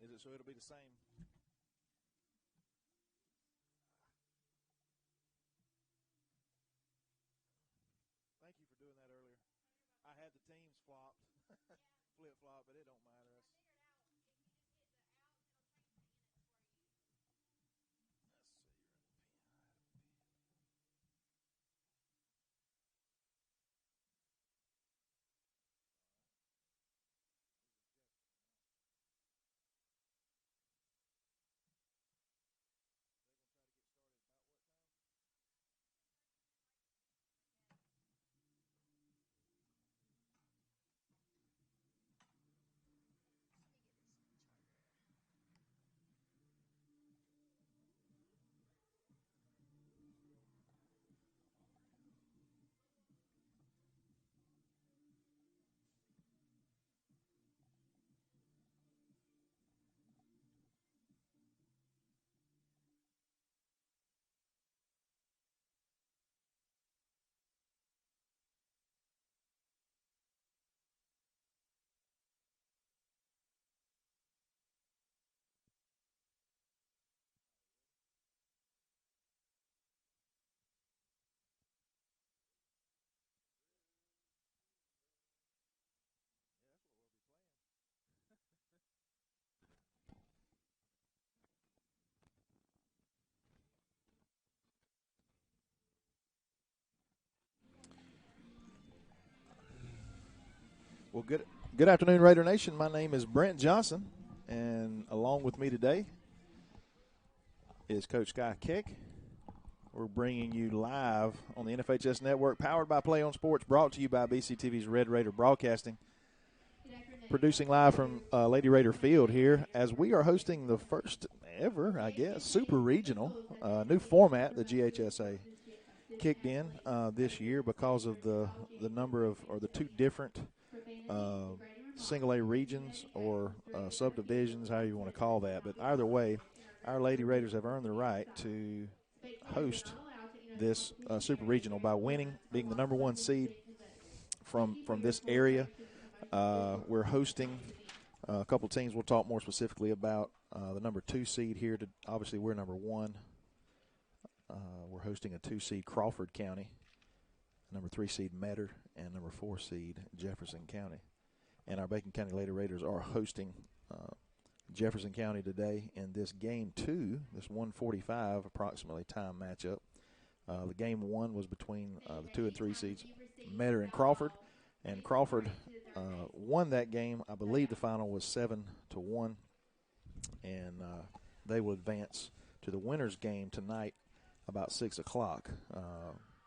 Is it so it'll be the same? Thank you for doing that earlier. I had the teams flopped, flip-flop, but it don't matter. Well, good afternoon, Raider Nation. My name is Brent Johnson, and along with me today is Coach Sky Keck. We're bringing you live on the NFHS Network, powered by Play on Sports, brought to you by BCTV's Red Raider Broadcasting. Producing live from Lady Raider Field here as we are hosting the first ever, I guess, Super Regional, new format the GHSA kicked in this year because of the number of, or the two different single A regions or subdivisions, however you want to call that. But either way, our Lady Raiders have earned the right to host this Super Regional by winning, being the number one seed from this area. We're hosting a couple teams we'll talk more specifically about. The number 2 seed here, obviously we're number 1. We're hosting a 2 seed Crawford County, number 3 seed Metter, and number 4 seed Jefferson County. And our Bacon County Lady Raiders are hosting Jefferson County today in this game 2, this 1:45 approximately time matchup. The game 1 was between the 2 and 3 seeds Metter and Crawford won that game. I believe the final was 7-1, and they will advance to the winners game tonight about 6 o'clock.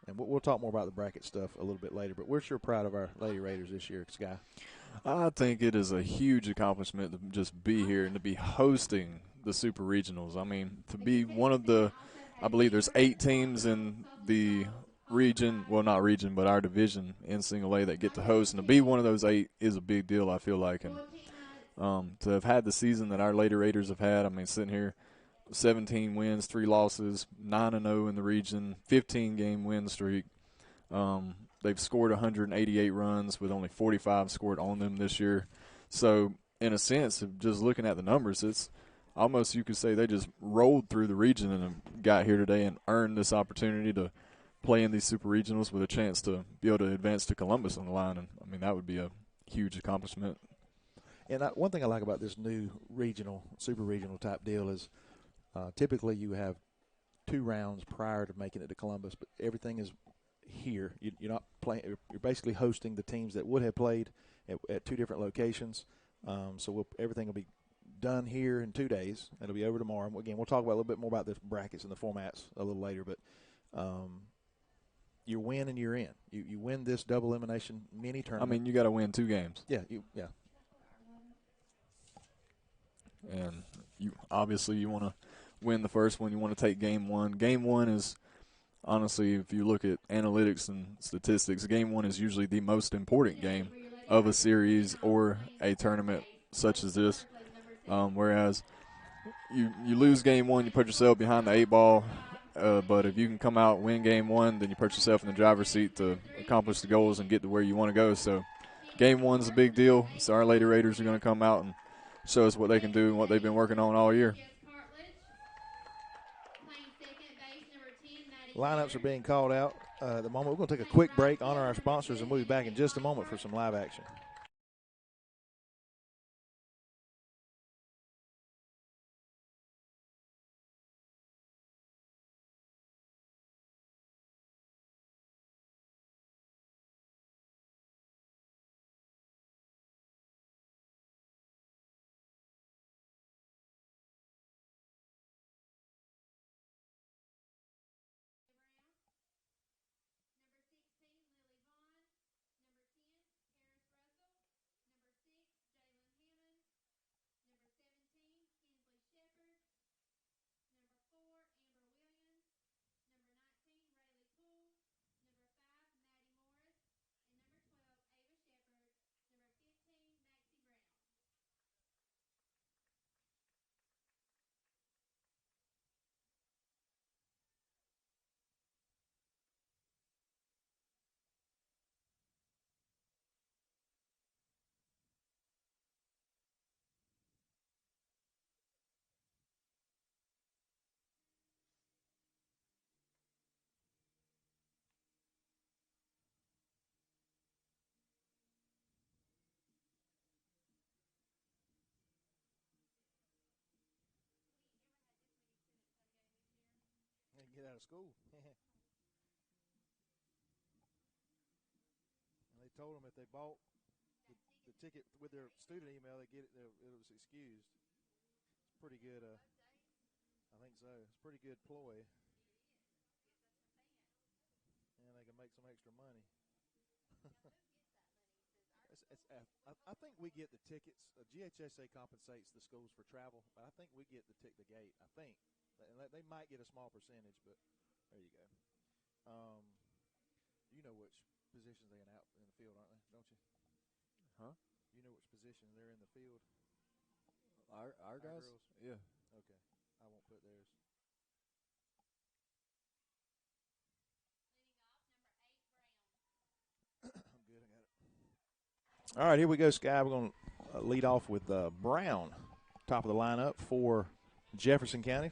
And we'll talk more about the bracket stuff a little bit later, but we're sure proud of our Lady Raiders this year, Sky. I think it is a huge accomplishment to just be here and to be hosting the Super Regionals. I mean, to be one of the, I believe there's 8 teams in the region, well, not region, but our division in single A that get to host, and to be one of those 8 is a big deal, I feel like. And to have had the season that our Lady Raiders have had, I mean, sitting here, 17 wins, 3 losses, 9-0 in the region, 15-game win streak. They've scored 188 runs with only 45 scored on them this year. So, in a sense, of just looking at the numbers, it's almost, you could say, they just rolled through the region and got here today and earned this opportunity to play in these Super Regionals with a chance to be able to advance to Columbus on the line. And, I mean, that would be a huge accomplishment. And one thing I like about this new regional, Super Regional type deal is typically you have 2 rounds prior to making it to Columbus, but everything is here. You're not playing. You're basically hosting the teams that would have played at 2 different locations. So everything will be done here in 2 days. It'll be over tomorrow. Again, we'll talk about a little bit more about the brackets and the formats a little later. But you win and you're in. You win this double elimination mini tournament. I mean, you got to win 2 games. Yeah. And you obviously you want to win the first one. You want to take game 1. Game 1 is, honestly, if you look at analytics and statistics, game 1 is usually the most important game of a series or a tournament such as this. Whereas you lose game 1, you put yourself behind the 8 ball. But if you can come out, win game 1, then you put yourself in the driver's seat to accomplish the goals and get to where you want to go. So game 1's a big deal. So our Lady Raiders are going to come out and show us what they can do and what they've been working on all year. Lineups are being called out at the moment. We're going to take a quick break, honor our sponsors, and we'll be back in just a moment for some live action. Get out of school. And they told them if they bought the ticket with their student email, they get it. It was excused. It's pretty good. I think so. It's a pretty good ploy, and they can make some extra money. I think we get the tickets. GHSA compensates the schools for travel, but I think we get the gate. I think, and they might get a small percentage, but there you go. You know which positions they're out in the field, aren't they? Don't you? Huh? You know which position they're in the field. Our guys? Girls? Yeah. Okay. I won't put theirs. I'm good. I got it. All right, here we go, Sky. We're going to lead off with Brown, top of the lineup for Jefferson County.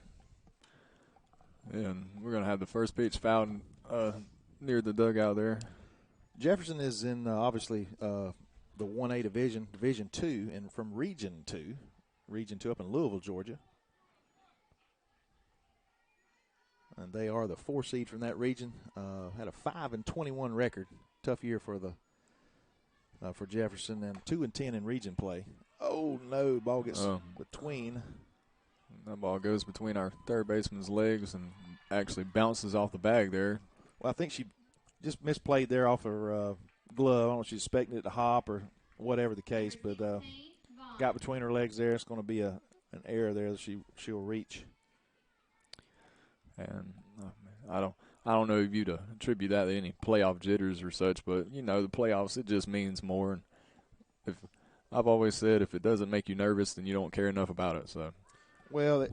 And we're going to have the first pitch fouled near the dugout there. Jefferson is in, obviously, the 1A Division 2, and from Region 2 up in Louisville, Georgia. And they are the 4 seed from that region. Had a 5-21 record. Tough year for Jefferson, and 2-10 in region play. Oh no! Ball gets between. That ball goes between our third baseman's legs and actually bounces off the bag there. Well, I think she just misplayed there off her glove. I don't know if she's expecting it to hop or whatever the case, but got between her legs there. It's going to be an error there that she'll reach. And I don't know if you'd attribute that to any playoff jitters or such, but the playoffs, it just means more. And if I've always said, if it doesn't make you nervous, then you don't care enough about it. So, well,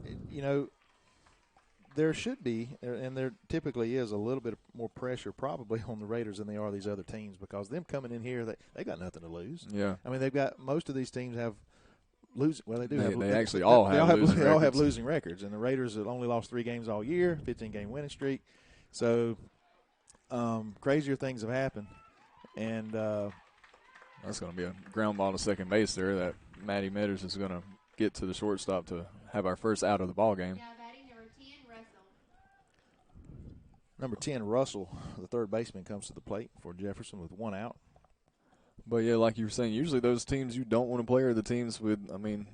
there should be, and there typically is, a little bit more pressure probably on the Raiders than they are these other teams, because them coming in here, they got nothing to lose. Yeah, I mean, they've got, most of these teams have losing. Well, they do. They all have losing records, and the Raiders have only lost 3 games all year, 15-game winning streak. So crazier things have happened, and that's going to be a ground ball to second base there. That Maddie Metters is going to get to the shortstop to have our first out of the ball game. Number 10, Russell, the third baseman, comes to the plate for Jefferson with 1 out. But, yeah, like you were saying, usually those teams you don't want to play are the teams with,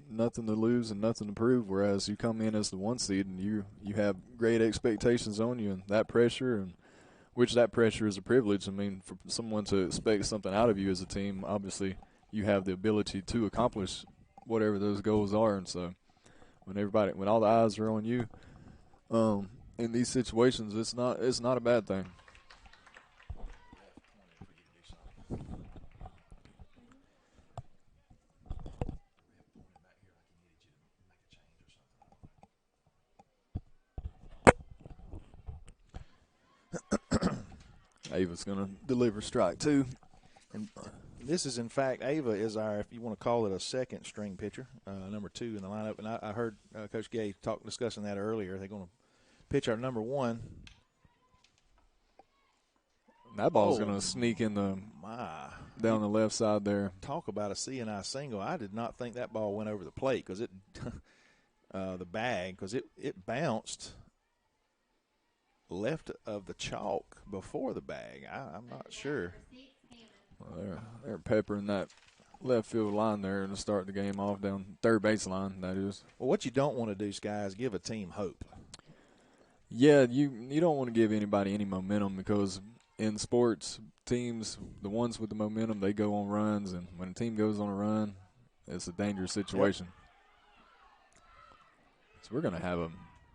nothing to lose and nothing to prove, whereas you come in as the 1 seed and you have great expectations on you and that pressure, and which that pressure is a privilege. For someone to expect something out of you as a team, obviously you have the ability to accomplish whatever those goals are. And so when all the eyes are on you in these situations, it's not a bad thing. Ava's going to deliver strike 2. And This is, in fact, Ava is our, if you want to call it a second string pitcher, number 2 in the lineup. And I heard Coach Gay discussing that earlier. They're going to pitch our number 1. That ball's going to sneak in down the left side there. Talk about a C&I single. I did not think that ball went over the plate because the bag, because it bounced left of the chalk before the bag. I'm not sure. Well, they're peppering that left field line there to start the game off down third baseline, that is. Well, what you don't want to do, Sky, is give a team hope. Yeah, you don't want to give anybody any momentum because in sports, teams, the ones with the momentum, they go on runs, and when a team goes on a run, it's a dangerous situation. Yep. So we're going to have an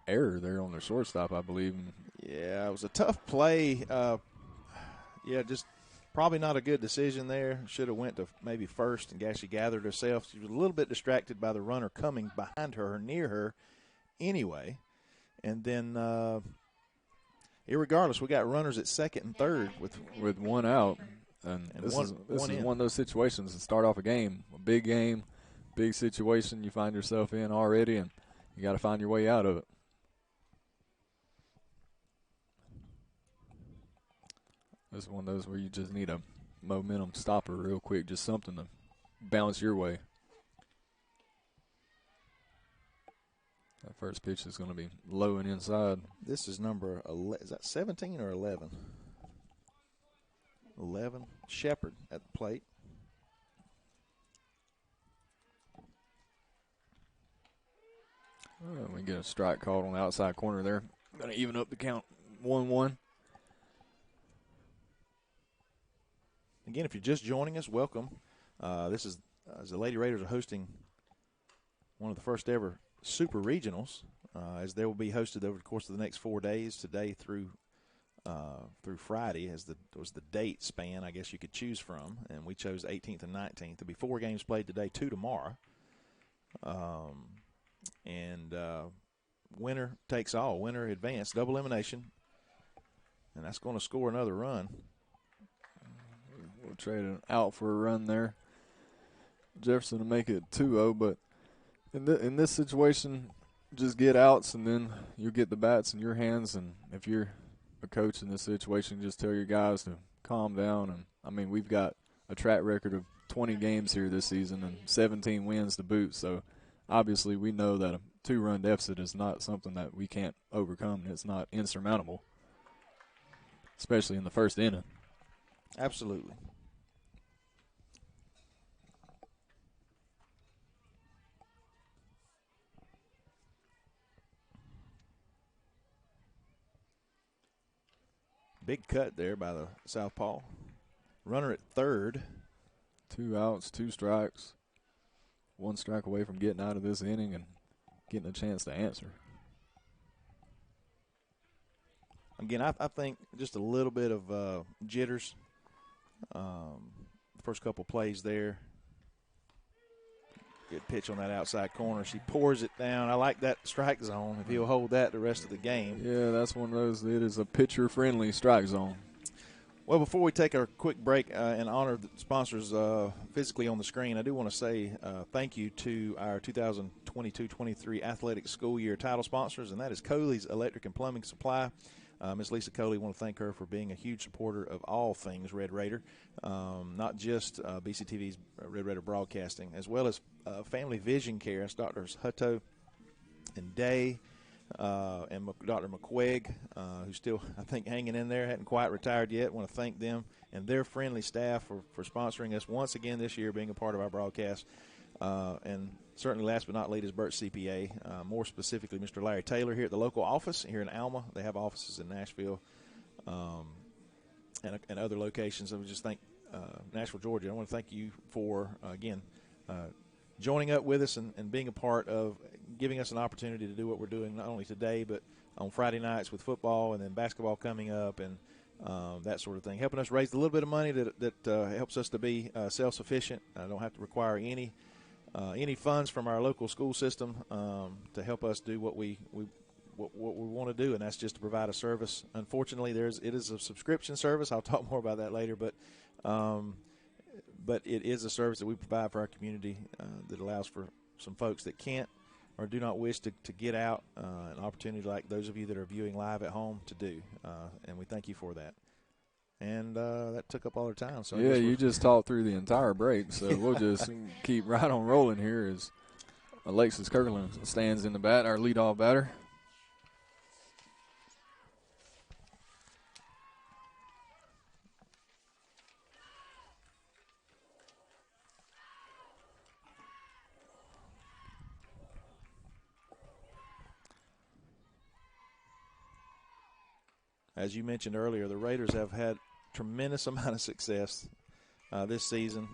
error there on their shortstop, I believe. Yeah, it was a tough play. Just probably not a good decision there. Should have went to maybe first, and she gathered herself. She was a little bit distracted by the runner coming behind her or near her anyway. And then, irregardless, we got runners at second and third with one out. And this is one of those situations to start off a game, big situation you find yourself in already, and you got to find your way out of it. This is one of those where you just need a momentum stopper real quick, just something to bounce your way. That first pitch is going to be low and inside. This is number 11. Is that 17 or 11? 11. Shepard at the plate. We get a strike called on the outside corner there. Going to even up the count 1-1. Again, if you're just joining us, welcome. This is the Lady Raiders are hosting one of the first ever Super Regionals, as they will be hosted over the course of the next 4 days, today through Friday, as was the date span I guess you could choose from, and we chose 18th and 19th. There'll be 4 games played today, 2 tomorrow, and winner takes all. Winner advance, double elimination, and that's going to score another run. We'll trade it out for a run there. Jefferson to make it 2-0, but in this situation, just get outs and then you'll get the bats in your hands. And if you're a coach in this situation, just tell your guys to calm down. And, I mean, we've got a track record of 20 games here this season and 17 wins to boot. So, obviously, we know that a 2-run deficit is not something that we can't overcome. It's not insurmountable, especially in the first inning. Absolutely. Big cut there by the southpaw. Runner at third. 2 outs, 2 strikes. 1 strike away from getting out of this inning and getting a chance to answer. Again, I think just a little bit of jitters. First couple plays there. Good pitch on that outside corner. She pours it down. I like that strike zone. If he'll hold that the rest of the game. Yeah, that's one of those. It is a pitcher-friendly strike zone. Well, before we take our quick break and honor the sponsors physically on the screen, I do want to say thank you to our 2022-23 athletic school year title sponsors, and that is Coley's Electric and Plumbing Supply. Ms. Lisa Coley, want to thank her for being a huge supporter of all things Red Raider, not just BCTV's Red Raider broadcasting, as well as Family Vision Care. It's Drs. Hutto and Day and Dr. McQuigg, who's still, I think, hanging in there, hadn't quite retired yet. Want to thank them and their friendly staff for sponsoring us once again this year, being a part of our broadcast. And certainly last but not least is Burt CPA, more specifically Mr. Larry Taylor here at the local office here in Alma. They have offices in Nashville and other locations. I would just thank Nashville, Georgia. I want to thank you for, again, joining up with us and being a part of giving us an opportunity to do what we're doing not only today but on Friday nights with football and then basketball coming up and that sort of thing. Helping us raise a little bit of money that helps us to be self-sufficient. I don't have to require any funds from our local school system to help us do what we want to do, and that's just to provide a service. Unfortunately, it is a subscription service. I'll talk more about that later, but but it is a service that we provide for our community that allows for some folks that can't or do not wish to get out an opportunity like those of you that are viewing live at home to do. And we thank you for that. And that took up all our time. So yeah, you just talked through the entire break, so we'll just keep right on rolling here as Alexis Kirkland stands in the bat, our leadoff batter. As you mentioned earlier, the Raiders have had tremendous amount of success this season.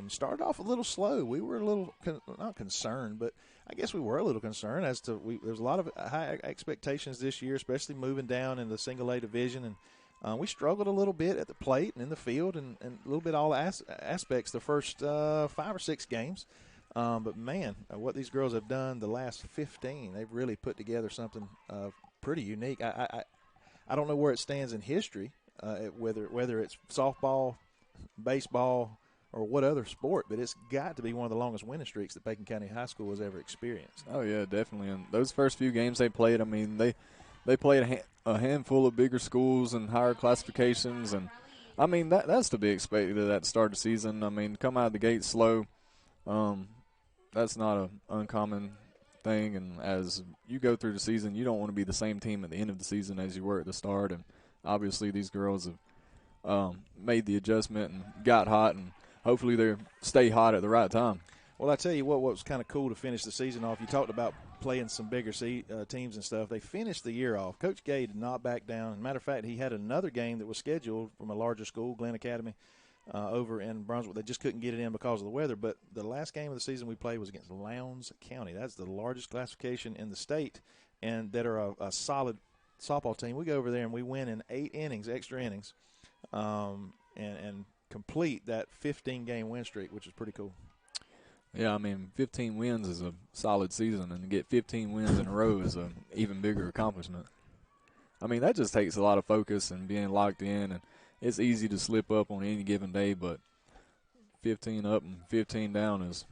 Started off a little slow. We were a little, not concerned, but I guess we were a little concerned as to there's a lot of high expectations this year, especially moving down in the single A division. And we struggled a little bit at the plate and in the field and a little bit all aspects the first 5 or 6 games. But, man, what these girls have done the last 15, they've really put together something pretty unique. I don't know where it stands in history, whether it's softball, baseball, or what other sport, but it's got to be one of the longest winning streaks that Bacon County High School has ever experienced. Oh, yeah, definitely. And those first few games they played, I mean, they played a handful of bigger schools and higher classifications, and, I mean, that's to be expected at that start of the season. I mean, come out of the gate slow, that's not an uncommon thing, and as you go through the season, you don't want to be the same team at the end of the season as you were at the start, and obviously these girls have made the adjustment and got hot, and hopefully they stay hot at the right time. Well, I tell you what was kind of cool to finish the season off. You talked about playing some bigger teams and stuff. They finished the year off. Coach Gay did not back down. As a matter of fact, he had another game that was scheduled from a larger school, Glen Academy, over in Brunswick. They just couldn't get it in because of the weather. But the last game of the season we played was against Lowndes County. That's the largest classification in the state, and that are a solid softball team. We go over there and we win in 8 innings, extra innings, and complete that 15-game win streak, which is pretty cool. Yeah, I mean, 15 wins is a solid season, and to get 15 wins in a row is an even bigger accomplishment. I mean, that just takes a lot of focus and being locked in, and it's easy to slip up on any given day, but 15 up and 15 down is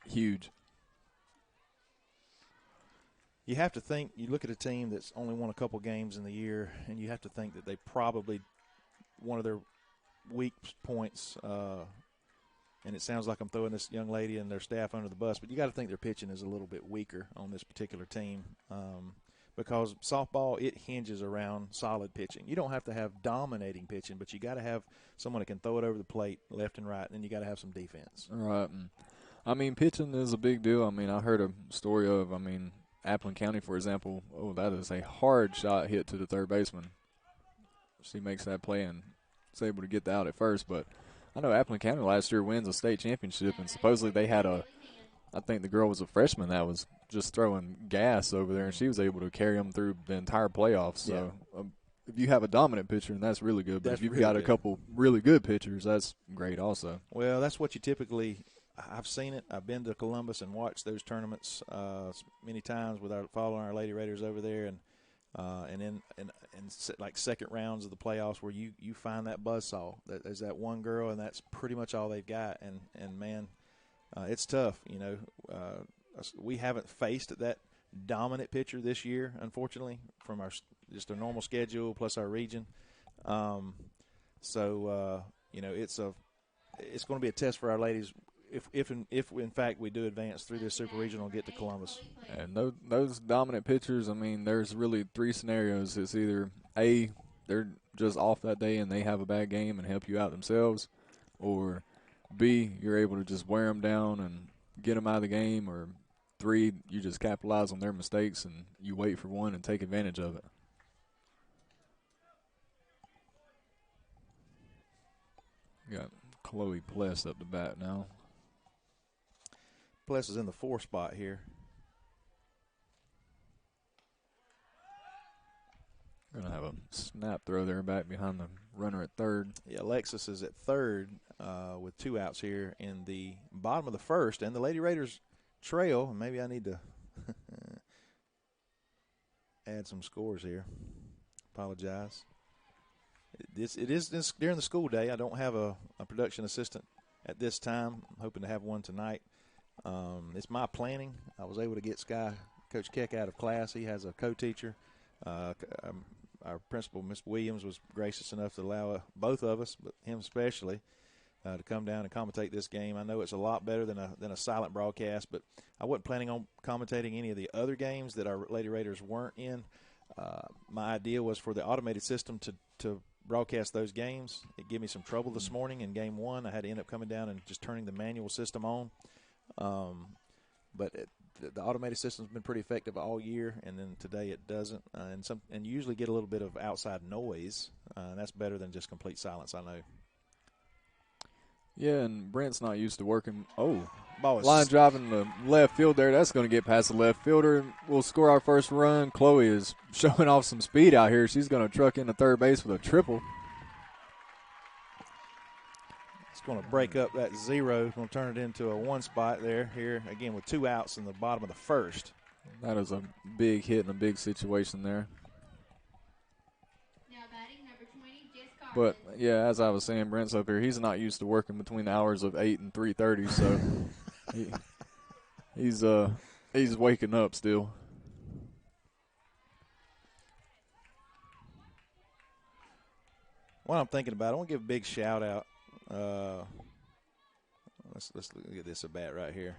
huge. You have to think, you look at a team that's only won a couple games in the year, and you have to think that they probably, one of their weak points, and it sounds like I'm throwing this young lady and their staff under the bus, but you got to think their pitching is a little bit weaker on this particular team. Because softball, it hinges around solid pitching. You don't have to have dominating pitching, but you got to have someone that can throw it over the plate left and right, and then you got to have some defense. Right. I mean, pitching is a big deal. I mean, I heard a story of, Appleton County, for example. Oh, that is a hard shot hit to the third baseman. She makes that play and is able to get the out at first. But I know Appleton County last year wins a state championship, and supposedly they had I think the girl was a freshman that was just throwing gas over there, and she was able to carry them through the entire playoffs. So if you have a dominant pitcher, and that's really good. But if you've really got a couple really good pitchers, that's great also. Well, that's what you typically – I've seen it. I've been to Columbus and watched those tournaments many times with following our Lady Raiders over there, and in like second rounds of the playoffs where you find that buzzsaw. There's that one girl, and that's pretty much all they've got. And man, it's tough. We haven't faced that dominant pitcher this year, unfortunately, from just a normal schedule plus our region. It's going to be a test for our ladies if in fact we do advance through this super regional and get to Columbus. And those dominant pitchers, there's really 3 scenarios. It's either A, they're just off that day and they have a bad game and help you out themselves, or B, you're able to just wear them down and get them out of the game, or 3, you just capitalize on their mistakes and you wait for one and take advantage of it. Got Chloe Pless up the bat now. Pless is in the 4 spot here. Going to have a snap throw there back behind the runner at third. Yeah, Alexis is at third with 2 outs here in the bottom of the first. And the Lady Raiders trail. Maybe I need to add some scores here. Apologize. It is during the school day. I don't have a production assistant at this time. I'm hoping to have one tonight. It's my planning. I was able to get Coach Keck out of class. He has a co-teacher. Our principal, Ms. Williams, was gracious enough to allow both of us, but him especially, to come down and commentate this game. I know it's a lot better than a silent broadcast, but I wasn't planning on commentating any of the other games that our Lady Raiders weren't in. My idea was for the automated system to broadcast those games. It gave me some trouble this morning in game one. I had to end up coming down and just turning the manual system on. But the automated system's been pretty effective all year, and then today it doesn't. And you usually get a little bit of outside noise, and that's better than just complete silence, I know. Yeah, and Brent's not used to working. Oh, ball is line driving the left field there. That's going to get past the left fielder. We'll score our first run. Chloe is showing off some speed out here. She's going to truck into third base with a triple. It's going to break up that zero. It's going to turn it into a one spot there. Here, again, with 2 outs in the bottom of the first. That is a big hit in a big situation there. But, yeah, as I was saying, Brent's up here. He's not used to working between the hours of 8 and 3:30, so he's waking up still. What I'm thinking about, I want to give a big shout out. Let's look at this at bat right here.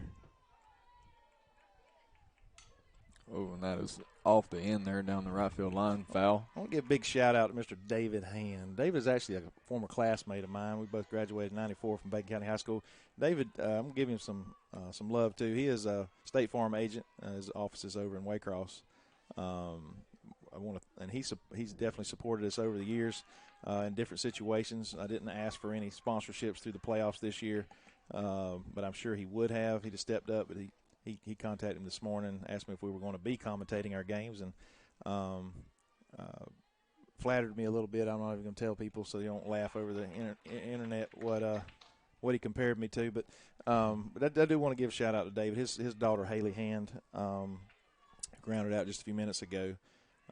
Oh, and that is off the end there down the right field line. Foul. I want to give a big shout out to Mr. David Hand. David is actually a former classmate of mine. We both graduated in '94 from Bacon County High School. David, I'm going to give him some love too. He is a State Farm agent. His office is over in Waycross. And he's definitely supported us over the years in different situations. I didn't ask for any sponsorships through the playoffs this year, but I'm sure he would have. He'd have stepped up, but he contacted me this morning, asked me if we were going to be commentating our games, and flattered me a little bit. I'm not even going to tell people so they don't laugh over the internet what he compared me to. But I do want to give a shout out to David. His daughter Haley Hand grounded out just a few minutes ago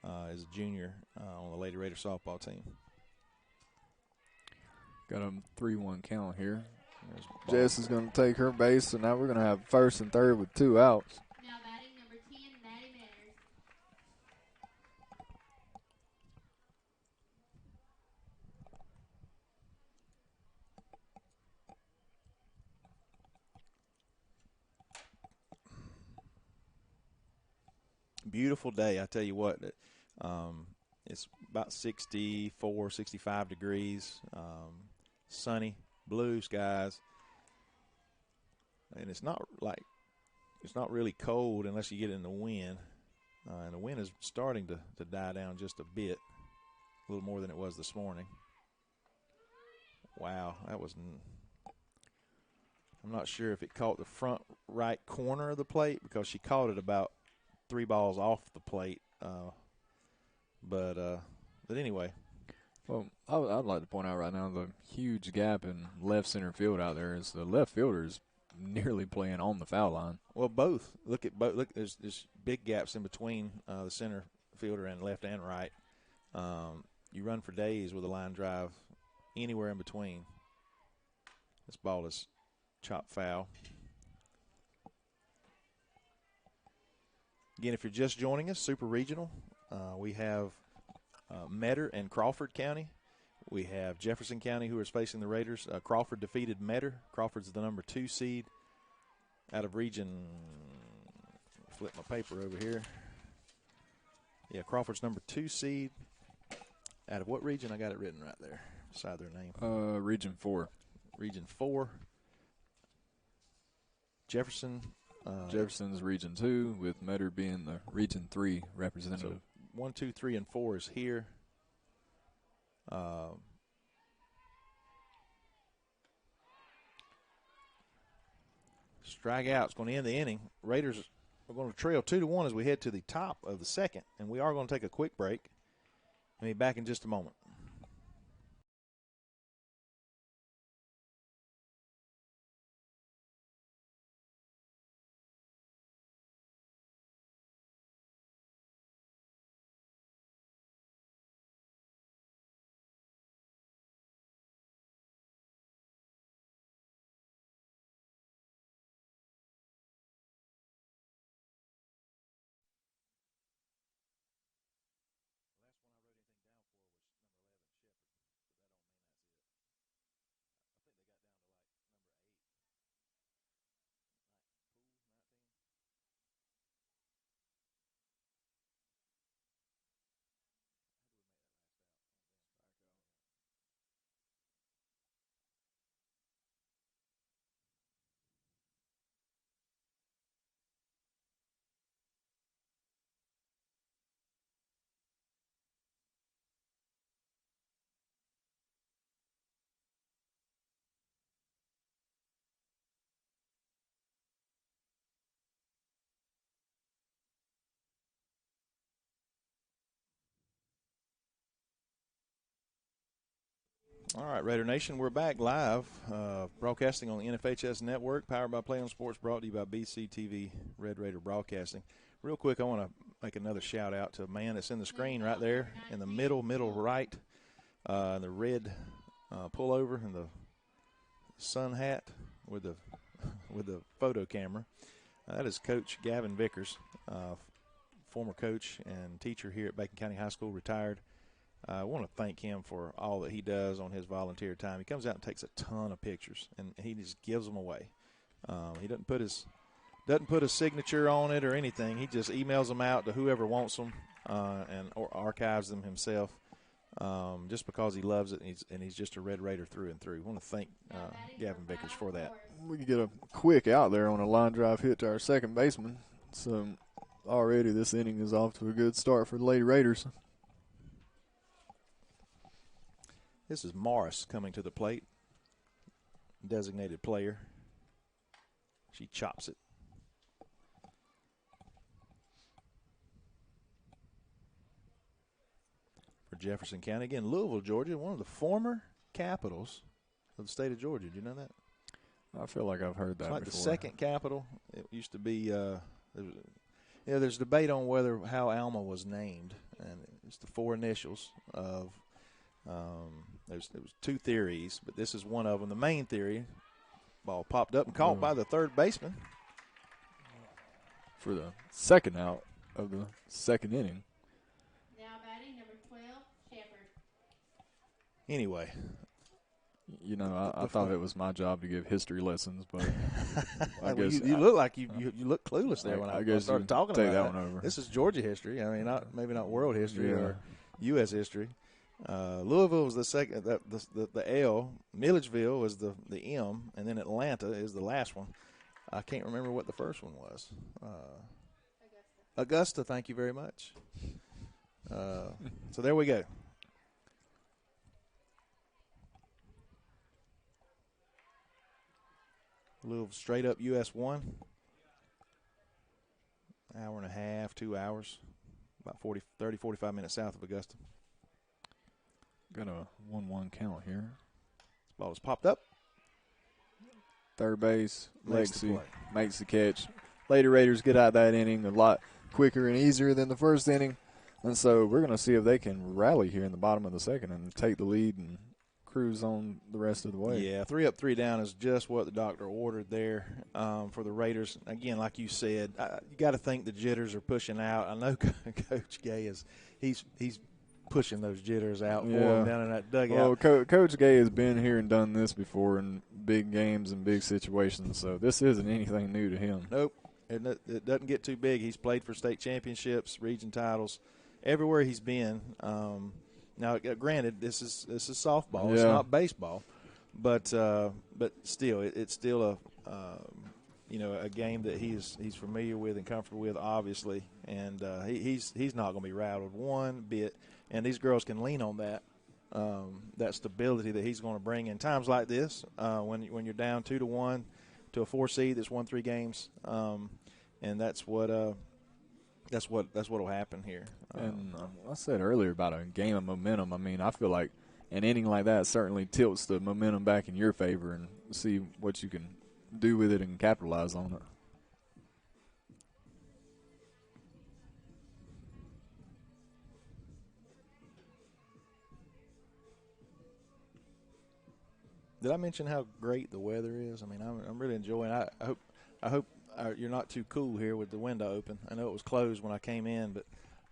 as a junior on the Lady Raider softball team. Got a 3-1 count here. Jess is going to take her base, so now we're going to have first and third with 2 outs. Now batting number 10, Maddie Manners. Beautiful day, I tell you what. It's about 64, 65 degrees, sunny, blue skies, and it's not really cold unless you get in the wind, and the wind is starting to die down just a bit, a little more than it was this morning. Wow, I'm not sure if it caught the front right corner of the plate, because she caught it about 3 balls off the plate, but anyway. Well, I'd like to point out right now the huge gap in left center field out there is the left fielder is nearly playing on the foul line. Well, both. Look at both. Look, there's big gaps in between the center fielder and left and right. You run for days with a line drive anywhere in between. This ball is chopped foul. Again, if you're just joining us, Super Regional, we have Metter and Crawford County. We have Jefferson County, who is facing the Raiders. Crawford defeated Metter. Crawford's the number 2 seed out of region. Flip my paper over here. Yeah, Crawford's number 2 seed out of what region? I got it written right there beside their name. Region 4. Region 4. Jefferson. Jefferson's Region 2, with Metter being the Region 3 representative. So 1, 2, 3, and 4 is here. Strikeout is going to end the inning. Raiders are going to trail 2-1 as we head to the top of the second, and we are going to take a quick break. I'll be back in just a moment. All right, Raider Nation, we're back live, broadcasting on the NFHS Network, powered by Play on Sports, brought to you by BCTV Red Raider Broadcasting. Real quick, I want to make another shout-out to a man that's in the screen right there in the middle right, the red pullover and the sun hat with the photo camera. That is Coach Gavin Vickers, former coach and teacher here at Bacon County High School, retired. I want to thank him for all that he does on his volunteer time. He comes out and takes a ton of pictures, and he just gives them away. He doesn't put his signature on it or anything. He just emails them out to whoever wants them or archives them himself, just because he loves it, and he's just a Red Raider through and through. I want to thank Gavin Vickers for that. We can get a quick out there on a line drive hit to our second baseman. So already this inning is off to a good start for the Lady Raiders. This is Morris coming to the plate, designated player. She chops it. For Jefferson County. Again, Louisville, Georgia, one of the former capitals of the state of Georgia. Did you know that? I feel like I've heard that before. It's like before. the second capital. It used to be there's debate on how Alma was named, and it's the four initials of there was two theories, but this is one of them. The main theory, ball popped up and caught by the third baseman. For the second out of the second inning. Now batting number 12, Shepard. Anyway. You know, I thought it was my job to give history lessons, but I well, guess you look like you look clueless there when I guess started talking take about that one over. This is Georgia history. I mean, maybe not world history or U.S. history. Louisville was the second. The L. Milledgeville was the M, and then Atlanta is the last one. I can't remember what the first one was. Augusta. Thank you very much. So there we go. Louisville straight up US 1. Hour and a half, 2 hours. About 30, 45 minutes south of Augusta. Got a 1-1 count here. This ball is popped up. Third base, Lexi the makes the catch. Lady Raiders get out that inning a lot quicker and easier than the first inning. And so we're going to see if they can rally here in the bottom of the second and take the lead and cruise on the rest of the way. Yeah, 3 up, 3 down is just what the doctor ordered there for the Raiders. Again, like you said, you got to think the jitters are pushing out. I know Coach Gay he's pushing those jitters out for him down in that dugout. Well, Coach Gay has been here and done this before in big games and big situations, so this isn't anything new to him. Nope. It doesn't get too big. He's played for state championships, region titles, everywhere he's been. Now, granted, this is softball. Yeah. It's not baseball, but still, it's still a game that he's familiar with and comfortable with, obviously, and he's not going to be rattled one bit. And these girls can lean on that stability that he's going to bring in times like this when you're down 2-1 to a 4 seed that's won 3 games, and that's what'll happen here. And I said earlier about a game of momentum. I mean, I feel like an inning like that certainly tilts the momentum back in your favor and see what you can do with it and capitalize on it. Did I mention how great the weather is? I mean, I'm really enjoying it. I hope you're not too cool here with the window open. I know it was closed when I came in, but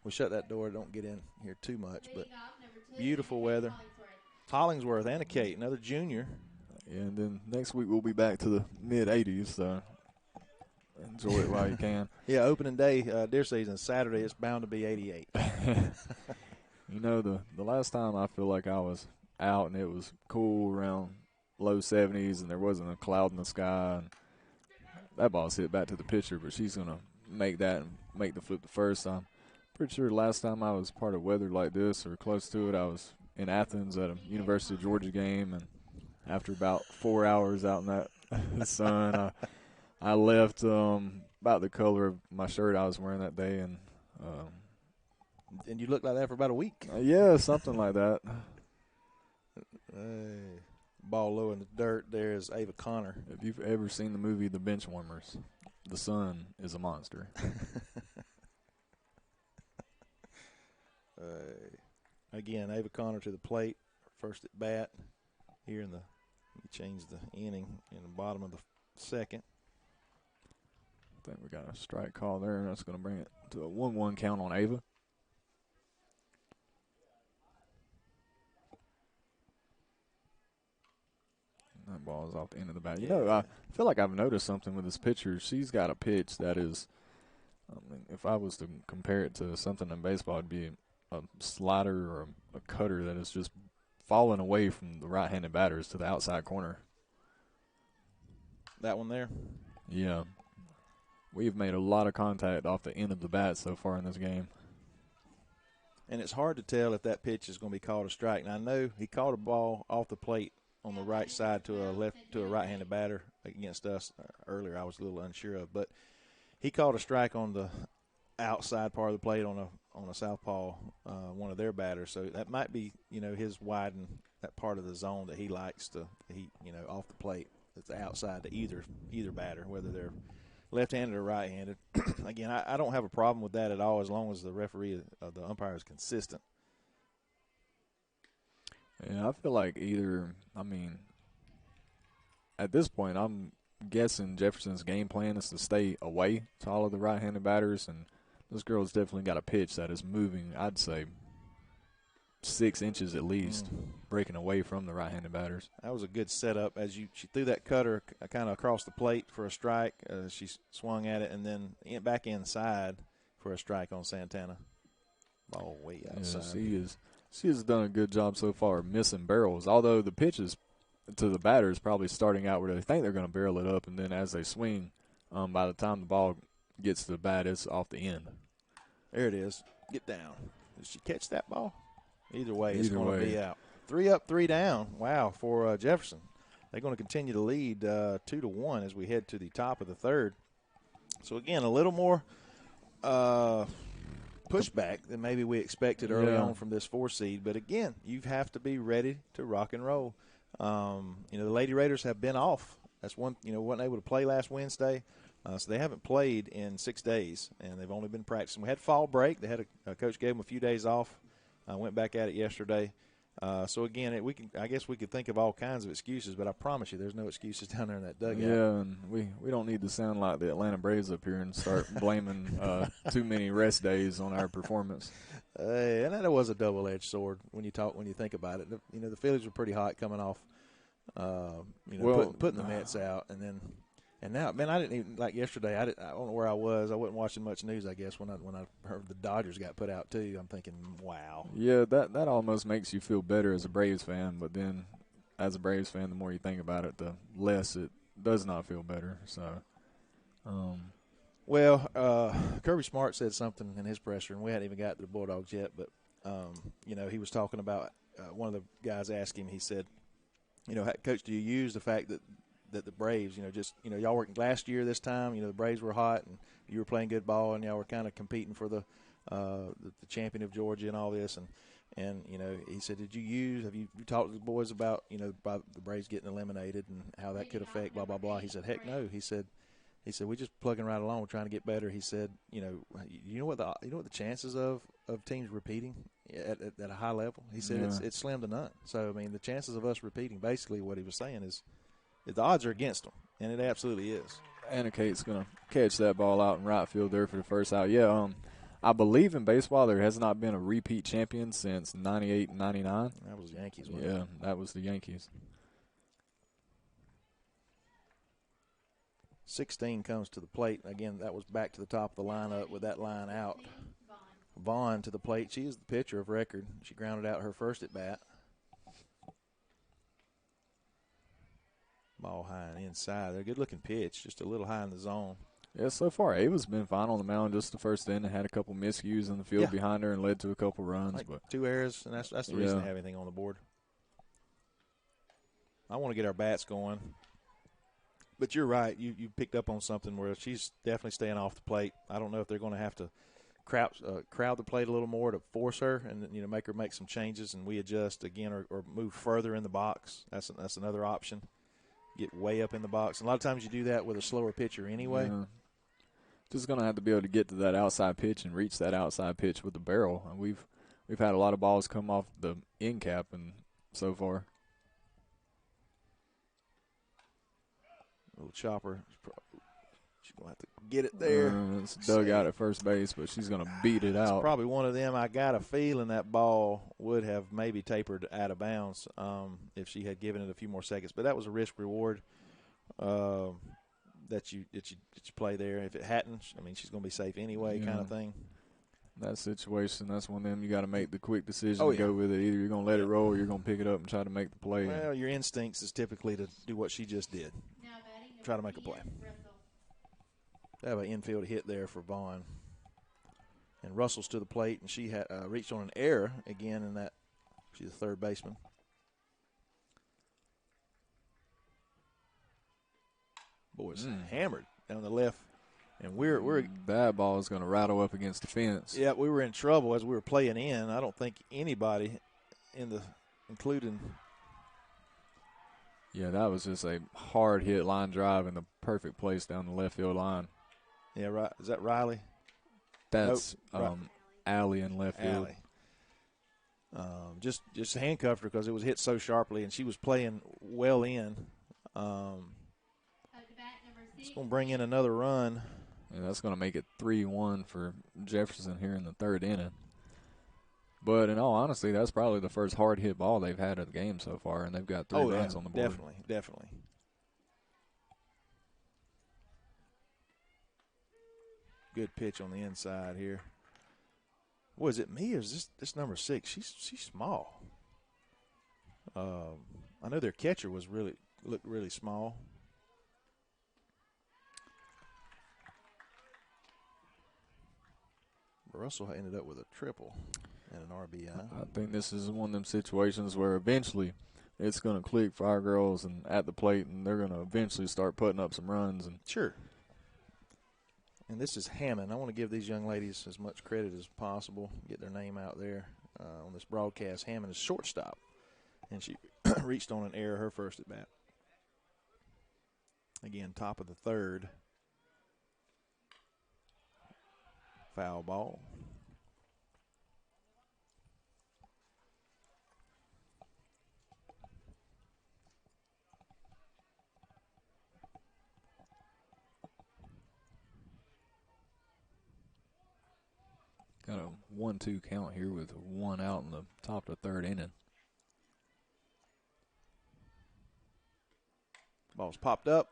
we shut that door. Don't get in here too much. But beautiful weather. Hollingsworth and a Kate, another junior. Yeah, and then next week we'll be back to the mid-80s, so enjoy it while you can. Yeah, opening day, deer season, Saturday, it's bound to be 88. You know, the last time I feel like I was out and it was cool around low 70s and there wasn't a cloud in the sky, and that ball's hit back to the pitcher, but she's going to make that and make the flip the first time. Pretty sure last time I was part of weather like this or close to it, I was in Athens at a University of Georgia game, and after about 4 hours out in that sun, I left about the color of my shirt I was wearing that day. And you looked like that for about a week. Yeah, something like that. Ball low in the dirt. There is Ava Connor. If you've ever seen the movie The Benchwarmers, the son is a monster. Again, Ava Connor to the plate, first at bat. Here in the, we changed the inning in the bottom of the second. I think we got a strike call there, and that's going to bring it to a 1-1 count on Ava. That ball is off the end of the bat. You know, I feel like I've noticed something with this pitcher. She's got a pitch that is, I mean, if I was to compare it to something in baseball, it'd be a slider or a cutter that is just falling away from the right-handed batters to the outside corner. That one there? Yeah. We've made a lot of contact off the end of the bat so far in this game. And it's hard to tell if that pitch is going to be called a strike. And I know he caught a ball off the plate on the right side to a right-handed batter against us earlier. I was a little unsure of, but he caught a strike on the outside part of the plate on a southpaw, one of their batters. So that might be, his widen that part of the zone that he likes to off the plate. It's outside to either batter, whether they're left-handed or right-handed. Again, I don't have a problem with that at all as long as the referee, the umpire, is consistent. Yeah, I feel like at this point, I'm guessing Jefferson's game plan is to stay away to all of the right-handed batters, and this girl's definitely got a pitch that is moving, I'd say, 6 inches at least, breaking away from the right-handed batters. That was a good setup. She threw that cutter kind of across the plate for a strike. She swung at it and then back inside for a strike on Santana. Ball way outside. Yeah, she has done a good job so far missing barrels, although the pitches to the batters probably starting out where they think they're going to barrel it up, and then as they swing, by the time the ball gets to the bat, it's off the end. There it is. Get down. Did she catch that ball? Either way, it's going to be out. 3 up, 3 down. Wow, for Jefferson. They're going to continue to lead 2-1 as we head to the top of the third. So, again, a little more pushback than maybe we expected early on from this 4 seed. But, again, you have to be ready to rock and roll. The Lady Raiders have been off. That's one, wasn't able to play last Wednesday. So they haven't played in 6 days, and they've only been practicing. We had fall break. They had a coach gave them a few days off. Went back at it yesterday. So, again, I guess we could think of all kinds of excuses, but I promise you there's no excuses down there in that dugout. Yeah, and we don't need to sound like the Atlanta Braves up here and start blaming too many rest days on our performance. And that was a double-edged sword when you think about it. The Phillies were pretty hot coming off, putting the Mets out, and now, man, I didn't even, like yesterday, I don't know where I was. I wasn't watching much news, I guess, when I heard the Dodgers got put out, too. I'm thinking, wow. Yeah, that almost makes you feel better as a Braves fan, but then as a Braves fan, the more you think about it, the less it does not feel better. So, Kirby Smart said something in his presser, and we hadn't even got to the Bulldogs yet, but, he was talking about one of the guys asked him, he said, Coach, do you use the fact that the Braves, y'all were last year this time, the Braves were hot and you were playing good ball and y'all were kind of competing for the champion of Georgia and all this. And he said, have you talked to the boys about, about the Braves getting eliminated and how that could affect blah, blah, blah. He said, heck no. He said, we're just plugging right along. We're trying to get better. He said, you know what the chances of teams repeating at a high level? He said it's slim to none. So, I mean, the chances of us repeating, basically what he was saying is, the odds are against them, and it absolutely is. Anna Kate's going to catch that ball out in right field there for the first out. Yeah, I believe in baseball there has not been a repeat champion since 98 and 99. That was the Yankees, wasn't it? Yeah, that was the Yankees. 16 comes to the plate. Again, that was back to the top of the lineup with that line out. Vaughn to the plate. She is the pitcher of record. She grounded out her first at bat. Ball high and inside. They're a good-looking pitch, just a little high in the zone. Yeah, so far Ava's been fine on the mound just the first inning. Had a couple miscues in the field behind her and led to a couple runs. Like 2 errors, and that's the reason they have anything on the board. I want to get our bats going. But you're right. You picked up on something where she's definitely staying off the plate. I don't know if they're going to have to crowd the plate a little more to force her, and make her make some changes, and we adjust again or move further in the box. That's another option. Get way up in the box. And a lot of times you do that with a slower pitcher anyway. Yeah. Just gonna have to be able to get to that outside pitch and reach that outside pitch with the barrel. And we've had a lot of balls come off the end cap and so far. Little chopper. She's going to have to get it there. It's dug out at first base, but she's going to beat it out. It's probably one of them. I got a feeling that ball would have maybe tapered out of bounds if she had given it a few more seconds. But that was a risk reward that you play there. If it hadn't, I mean, she's going to be safe anyway, kind of thing. That situation, that's one of them you got to make the quick decision to go with it. Either you're going to let it roll or you're going to pick it up and try to make the play. Well, your instincts is typically to do what she just did. Try to make a play. They have an infield hit there for Vaughn. And Russell's to the plate, and she had reached on an error again in that. She's a third baseman. Boys hammered down the left. And we're that ball is going to rattle up against the fence. Yeah, we were in trouble as we were playing in. I don't think anybody including. Yeah, that was just a hard hit line drive in the perfect place down the left field line. Yeah, right. Is that Riley? That's Allie in left field. Just handcuffed her because it was hit so sharply, and she was playing well in. It's going to bring in another run. Yeah, that's going to make it 3-1 for Jefferson here in the third inning. But in all honesty, that's probably the first hard hit ball they've had of the game so far, and they've got 3 runs on the board. Definitely. Good pitch on the inside here. Was it me or is this number 6? She's small. I know their catcher looked really small. Russell ended up with a triple and an RBI. I think this is one of them situations where eventually it's going to click for our girls and at the plate, and they're going to eventually start putting up some runs. And sure. And this is Hammond. I want to give these young ladies as much credit as possible, get their name out there on this broadcast. Hammond is shortstop, and she reached on an error her first at bat. Again, top of the third. Foul ball. Got a 1-2 count here with 1 out in the top of the third inning. Ball's popped up.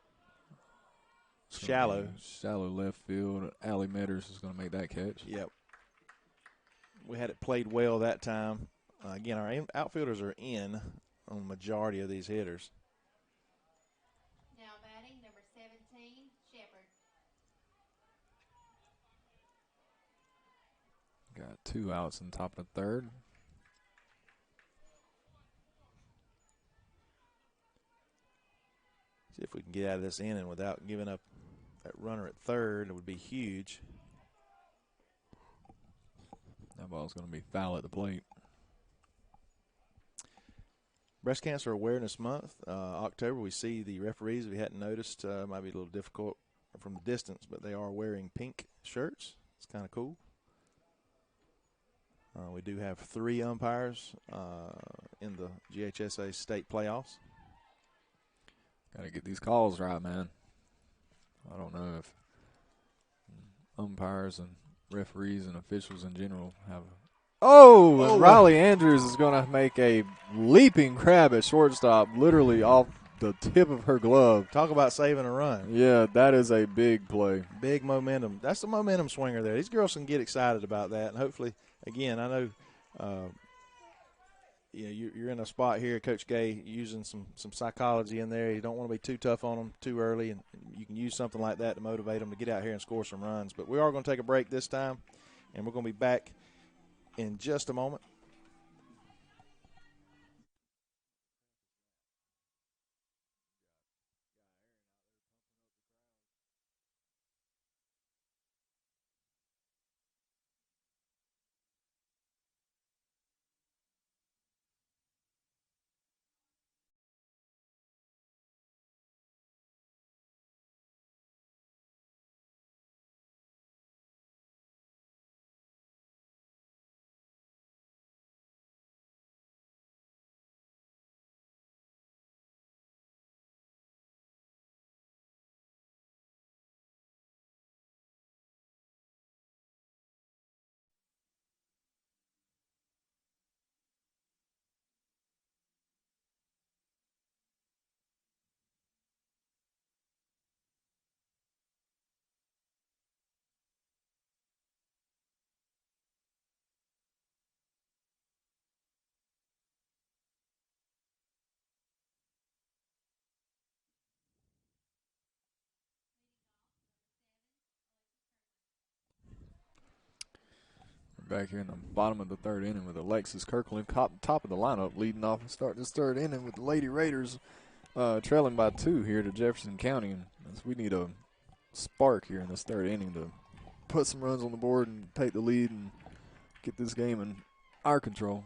Shallow left field. Allie Metters is going to make that catch. Yep. We had it played well that time. Again, our outfielders are in on the majority of these hitters. Now batting number 17, Shepard. Got 2 outs in top of the third. See if we can get out of this inning without giving up that runner at third. It would be huge. That ball's going to be foul at the plate. Breast Cancer Awareness Month, October. We see the referees, if you hadn't noticed, might be a little difficult from the distance, but they are wearing pink shirts. It's kind of cool. We do have 3 umpires in the GHSA state playoffs. Got to get these calls right, man. I don't know if umpires and referees and officials in general have. And Riley Andrews is going to make a leaping crab at shortstop, literally off the tip of her glove. Talk about saving a run. Yeah, that is a big play. Big momentum. That's the momentum swinger there. These girls can get excited about that, and hopefully, again, I know you're in a spot here, Coach Gay, using some psychology in there. You don't want to be too tough on them too early, and you can use something like that to motivate them to get out here and score some runs. But we are going to take a break this time, and we're going to be back in just a moment. back here in the bottom of the third inning with Alexis Kirkland, top of the lineup, leading off and starting this third inning with the Lady Raiders trailing by 2 here to Jefferson County. And we need a spark here in this third inning to put some runs on the board and take the lead and get this game in our control.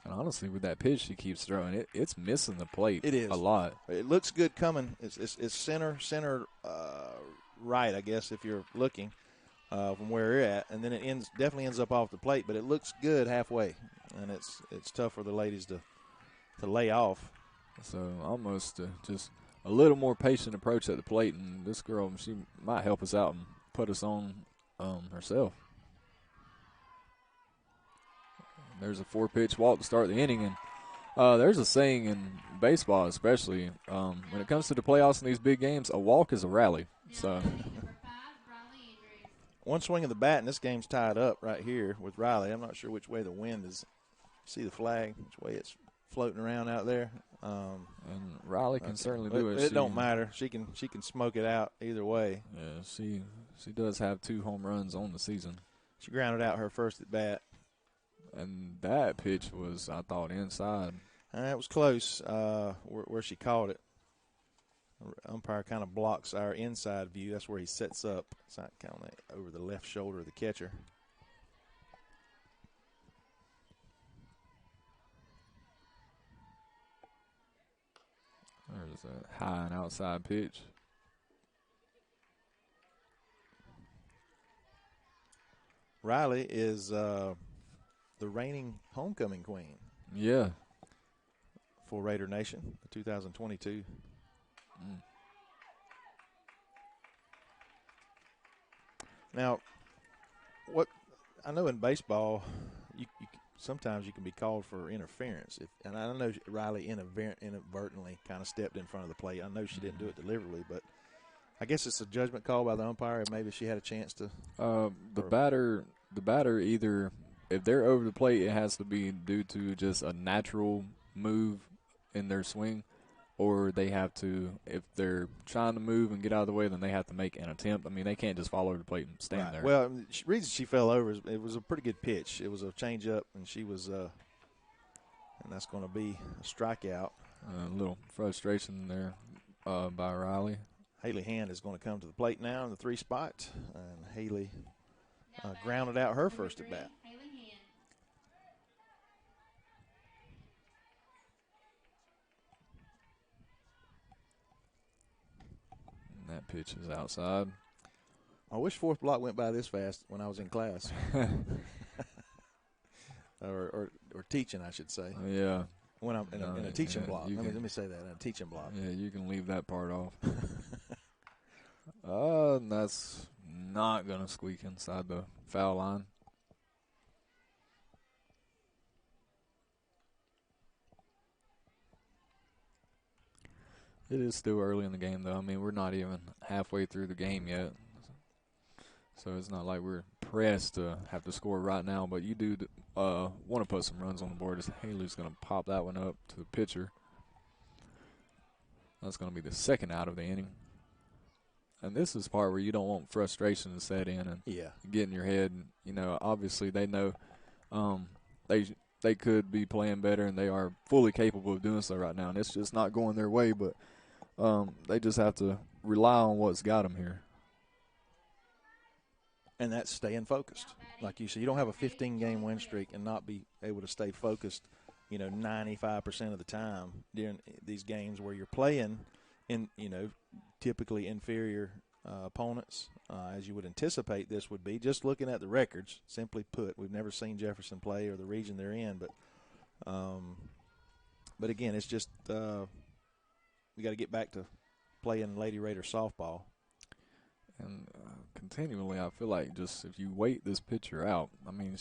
And honestly, with that pitch she keeps throwing, it's missing the plate. It is a lot. It looks good coming. It's center right, I guess, if you're looking from where you're at, and then it definitely ends up off the plate. But it looks good halfway, and it's tough for the ladies to lay off. So almost just a little more patient approach at the plate, and this girl, she might help us out and put us on herself. There's a 4-pitch walk to start the inning, and there's a saying in baseball, especially when it comes to the playoffs and these big games, a walk is a rally. So one swing of the bat, and this game's tied up right here with Riley. I'm not sure which way the wind is. See the flag, which way it's floating around out there. And Riley can certainly do it. It don't matter. She can smoke it out either way. Yeah, she does have 2 home runs on the season. She grounded out her first at bat. And that pitch was, I thought, inside. It was close where she caught it. The umpire kind of blocks our inside view. That's where he sets up. It's not kind of over the left shoulder of the catcher. There's a high and outside pitch. Riley is the reigning homecoming queen. Yeah. For Raider Nation, 2022. Now, what I know in baseball, you sometimes you can be called for interference. And I know Riley inadvertently kind of stepped in front of the plate. I know she didn't do it deliberately, but I guess it's a judgment call by the umpire, and maybe she had a chance to. The batter either, if they're over the plate, it has to be due to just a natural move in their swing, or they have to, if they're trying to move and get out of the way, then they have to make an attempt. I mean, they can't just fall over the plate and stand there. Well, the reason she fell over is it was a pretty good pitch. It was a changeup, and she was, and that's going to be a strikeout. A little frustration there by Riley. Haley Hand is going to come to the plate now in the 3 spot, and Haley grounded out her first at bat. That pitch is outside. I wish 4th block went by this fast when I was in class. or teaching, I should say. Yeah. When I'm in a teaching block. Let me say that, in a teaching block. Yeah, you can leave that part off. And that's not going to squeak inside the foul line. It is still early in the game, though. I mean, we're not even halfway through the game yet. So it's not like we're pressed to have to score right now. But you do want to put some runs on the board. As Haley's going to pop that one up to the pitcher. That's going to be the 2nd out of the inning. And this is the part where you don't want frustration to set in and get in your head. And, you know, obviously they know they could be playing better, and they are fully capable of doing so right now. And it's just not going their way, but they just have to rely on what's got them here. And that's staying focused. Like you said, you don't have a 15-game win streak and not be able to stay focused, 95% of the time during these games where you're playing in, typically inferior opponents, as you would anticipate this would be. Just looking at the records, simply put, we've never seen Jefferson play or the region they're in, but again, it's just we got to get back to playing Lady Raider softball. And continually, I feel like just if you wait this pitcher out, I mean,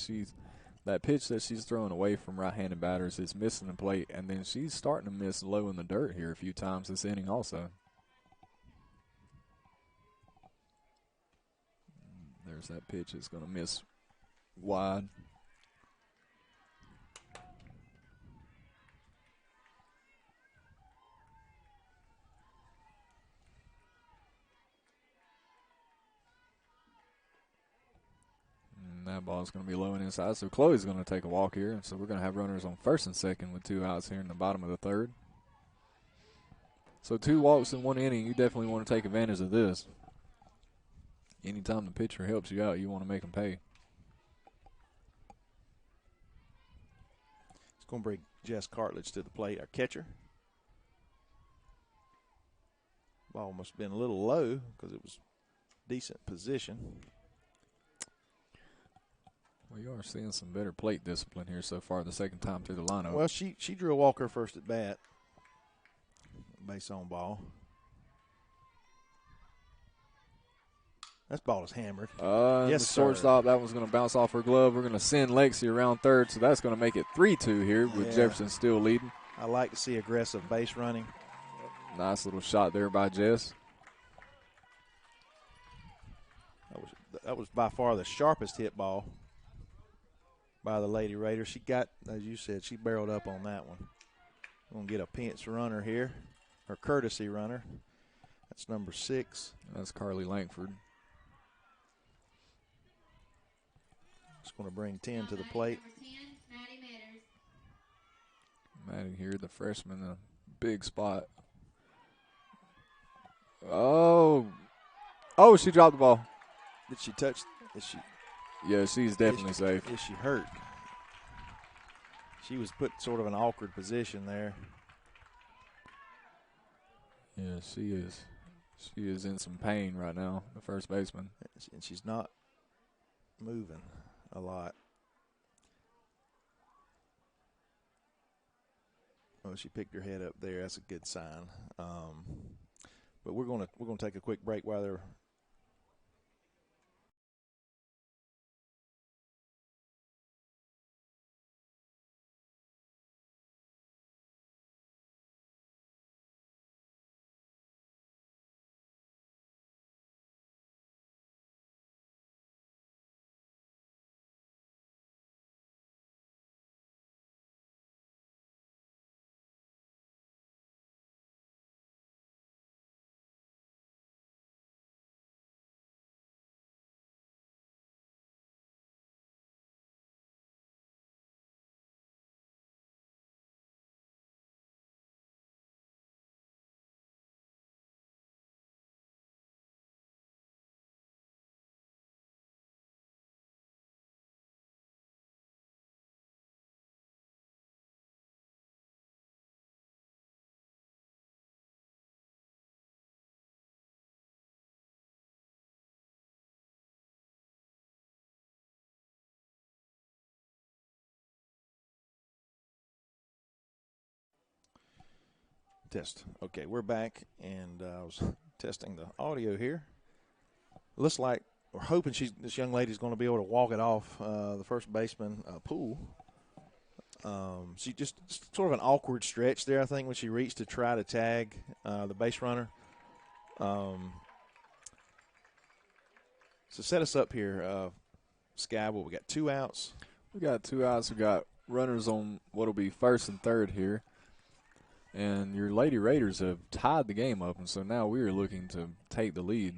that pitch that she's throwing away from right-handed batters is missing the plate, and then she's starting to miss low in the dirt here a few times this inning also. There's that pitch. It's going to miss wide. ball's going to be low and inside. So Chloe's going to take a walk here. So we're going to have runners on first and second with 2 outs here in the bottom of the third. So 2 walks in 1 inning, you definitely want to take advantage of this. Anytime the pitcher helps you out, you want to make them pay. It's going to bring Jess Cartledge to the plate, our catcher. Ball must have been a little low because it was decent position. Well, you are seeing some better plate discipline here so far the second time through the lineup. Well, she drew a walker first at bat. Base on ball. That ball is hammered. Yes, the shortstop, that one's going to bounce off her glove. We're going to send Lexi around third, so that's going to make it 3-2 here with Jefferson still leading. I like to see aggressive base running. Nice little shot there by Jess. That was by far the sharpest hit ball by the Lady Raiders. She got, as you said, she barreled up on that one. We're going to get a pinch runner here, or courtesy runner. That's number 6. That's Carly Langford. Just going to bring 10 to the plate. Number 10, Maddie Matters. Maddie here, the freshman, in a big spot. Oh, she dropped the ball. Did she touch? Is she? Yeah, she's definitely safe. Is she hurt? She was put sort of an awkward position there. Yeah, she is. She is in some pain right now, the first baseman. And she's not moving a lot. Oh, she picked her head up there. That's a good sign. But we're gonna take a quick break while they're. Test. Okay, we're back, and I was testing the audio here. Looks like we're hoping this young lady's going to be able to walk it off the first baseman Poole. She just sort of an awkward stretch there, I think, when she reached to try to tag the base runner. So set us up here, Sky. Well, we got 2 outs. We got 2 outs. We got runners on what'll be first and third here. And your Lady Raiders have tied the game up, and so now we are looking to take the lead.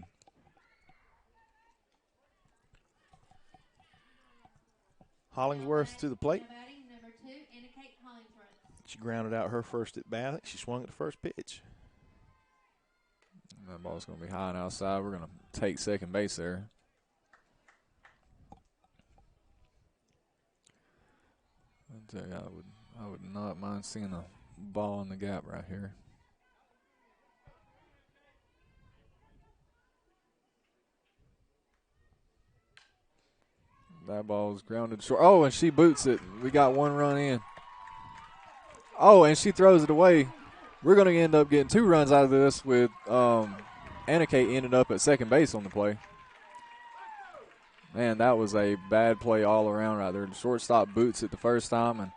Hollingsworth to the plate. Batting number 2, Anna Kate Hollingsworth. She grounded out her first at bat. I think she swung at the first pitch. That ball's going to be high and outside. We're going to take second base there. I tell you, I would not mind seeing a ball in the gap right here. That ball is grounded short. Oh, and she boots it. We got 1 run in. Oh, and she throws it away. We're going to end up getting 2 runs out of this with Anna Kate ended up at second base on the play. Man, that was a bad play all around right there. The shortstop boots it the first time, and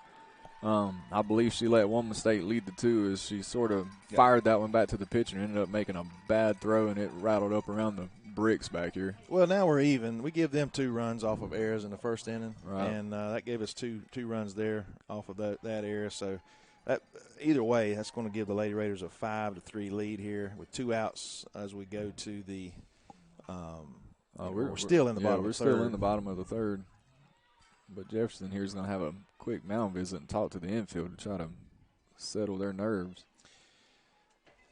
I believe she let one mistake lead to 2 as she sort of fired that one back to the pitcher and ended up making a bad throw, and it rattled up around the bricks back here. Well, now we're even. We give them 2 runs off of errors in the first inning, right. And that gave us two runs there off of that error. So that, either way, that's going to give the Lady Raiders a 5-3 lead here with 2 outs as we go to the. We're still in the bottom. We're of the still third. in the bottom of the third. But Jefferson here is going to have a quick mound visit and talk to the infield to try to settle their nerves.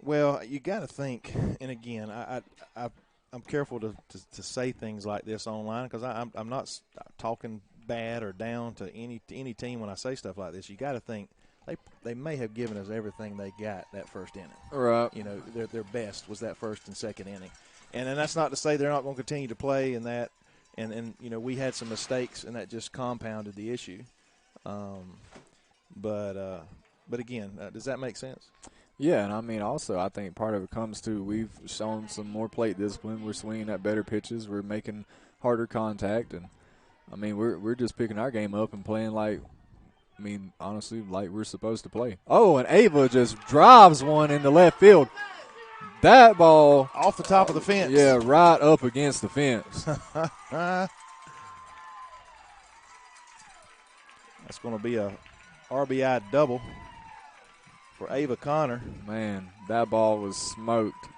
Well, you got to think, and again, I'm careful to say things like this online because I'm not talking bad or down to any team when I say stuff like this. You got to think they may have given us everything they got that first inning. Right. You know, their best was that first and second inning, and that's not to say they're not going to continue to play in that. And you know, we had some mistakes, and that just compounded the issue. But again, does that make sense? Yeah, and I mean, also, I think part of it comes to we've shown some more plate discipline. We're swinging at better pitches. We're making harder contact, and I mean, we're just picking our game up and playing like, I mean, honestly, like we're supposed to play. Oh, and Ava just drives one into left field. That ball off the top of the fence. Yeah, right up against the fence. That's going to be a RBI double for Ava Connor. Man, that ball was smoked.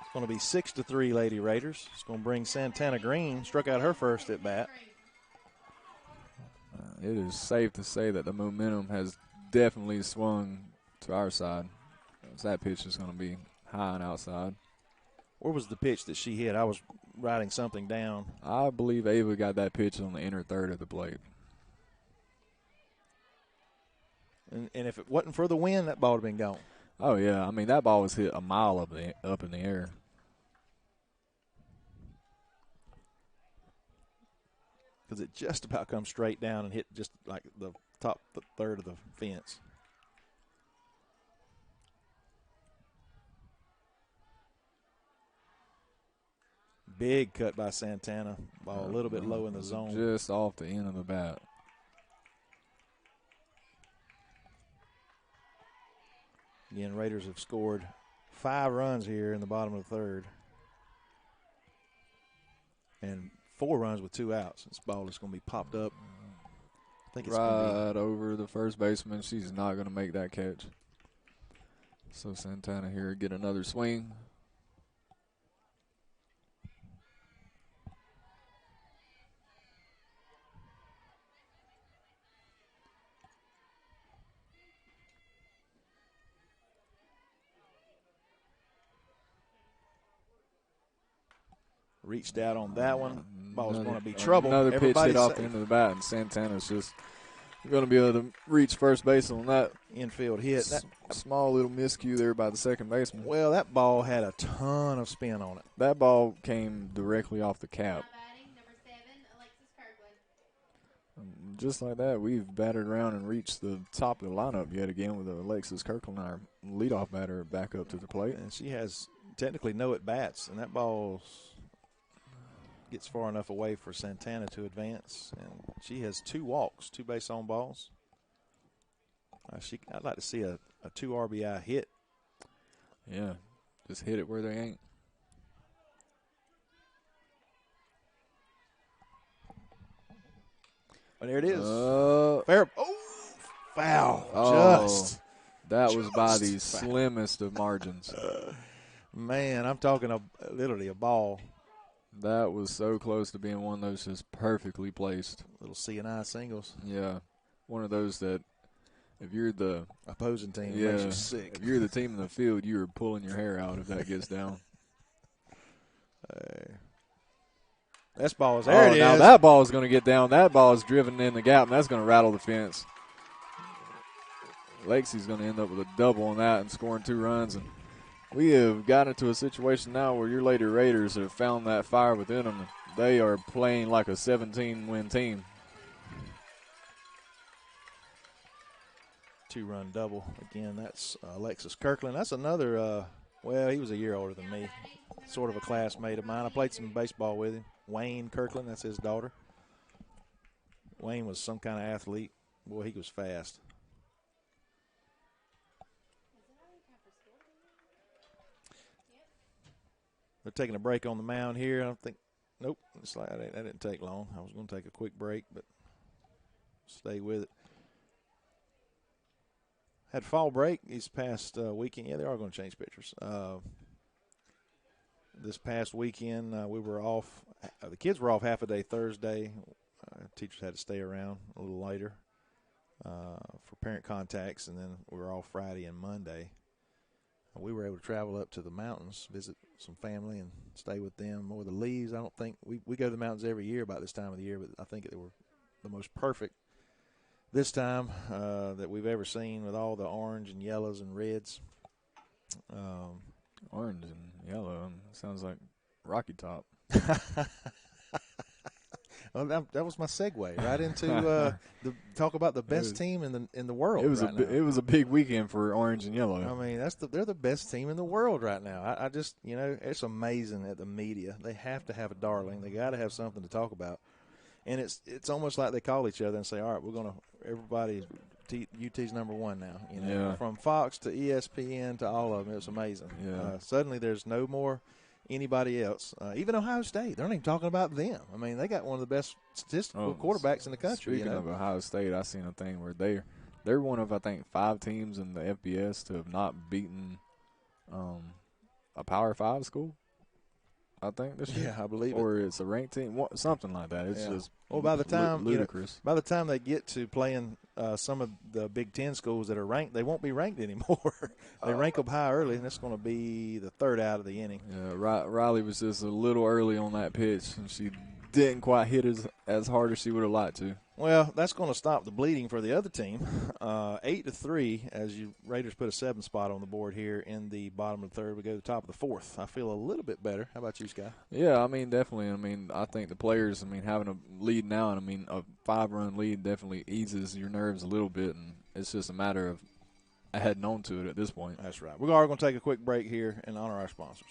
It's going to be 6-3 Lady Raiders. It's going to bring Santana Green. Struck out her first at bat. It is safe to say that the momentum has definitely swung to our side. That pitch is going to be high and outside. Where was the pitch that she hit? I was writing something down. I believe Ava got that pitch on the inner third of the plate. And if it wasn't for the wind, that ball would have been gone. Oh, yeah. I mean, that ball was hit a mile up in the air. Because it just about come straight down and hit just like the top third of the fence. Big cut by Santana. Ball a little bit low in the zone. Just off the end of the bat. Again, Raiders have scored 5 runs here in the bottom of the third. And 4 runs with 2 outs. This ball is going to be popped up. I think it's right over the first baseman. She's not going to make that catch. So Santana here get another swing. reached out on that one. Ball's going to be trouble. Another pitch hit off the end of the bat, and Santana's just going to be able to reach first base on that infield hit. That small little miscue there by the second baseman. Well, that ball had a ton of spin on it. That ball came directly off the cap. Just like that, we've batted around and reached the top of the lineup yet again with Alexis Kirkland, our leadoff batter, back up to the plate. And she has technically no at-bats, and that ball gets far enough away for Santana to advance. And she has 2 walks, 2 base on balls. I'd like to see a 2 RBI hit. Yeah, just hit it where they ain't. And there it is. Fair. Oh, foul. Oh, that was by the slimmest of margins. Man, I'm talking literally a ball. That was so close to being one of those just perfectly placed. Little C&I singles. Yeah, one of those that if you're the opposing team, it makes you sick. If you're the team in the field, you're pulling your hair out if that gets down. That ball is there. Now that ball is going to get down. That ball is driven in the gap, and that's going to rattle the fence. Lacey's going to end up with a double on that and scoring 2 runs. And we have gotten into a situation now where your Lady Raiders have found that fire within them. They are playing like a 17-win team. 2-run double. Again, that's Alexis Kirkland. That's another, he was a year older than me. Sort of a classmate of mine. I played some baseball with him. Wayne Kirkland, that's his daughter. Wayne was some kind of athlete. Boy, he was fast. They're taking a break on the mound here. I don't think – nope, it's like that didn't take long. I was going to take a quick break, but stay with it. Had fall break this past weekend. Yeah, they are going to change pitchers. this past weekend, we were off. The kids were off half a day Thursday. Teachers had to stay around a little later for parent contacts, and then we were off Friday and Monday. We were able to travel up to the mountains, visit some family, and stay with them. More the Lees, I don't think we go to the mountains every year about this time of the year, but I think they were the most perfect this time that we've ever seen, with all the orange and yellows and reds. Orange and yellow sounds like Rocky Top. Well, that was my segue right into the talk about the best team in the world. It was a big weekend for orange and yellow. I mean, they're the best team in the world right now. I just, it's amazing at the media. They have to have a darling. They got to have something to talk about, and it's almost like they call each other and say, "All right, we're gonna everybody." UT's number one now. From Fox to ESPN to all of them. It was amazing. Yeah. Suddenly, there's no more anybody else. Even Ohio State, they're not even talking about them. I mean, they got one of the best statistical quarterbacks in the country. Speaking of Ohio State, I seen a thing where they're one of, I think, 5 teams in the FBS to have not beaten a Power 5 school. I think this year. Yeah, I believe or it's a ranked team, something like that. It's just by the time ludicrous. By the time they get to playing some of the Big Ten schools that are ranked, they won't be ranked anymore. They rank them high early, and it's going to be the third out of the inning. Yeah, Riley was just a little early on that pitch, and she didn't quite hit as hard as she would have liked to. Well, that's going to stop the bleeding for the other team. 8-3, as Raiders put a 7 spot on the board here in the bottom of the third. We go to the top of the fourth. I feel a little bit better. How about you, Sky? Yeah, I mean, definitely. I mean, I think the players, having a lead now, and a 5-run lead definitely eases your nerves a little bit, and it's just a matter of heading on to it at this point. That's right. We are going to take a quick break here and honor our sponsors.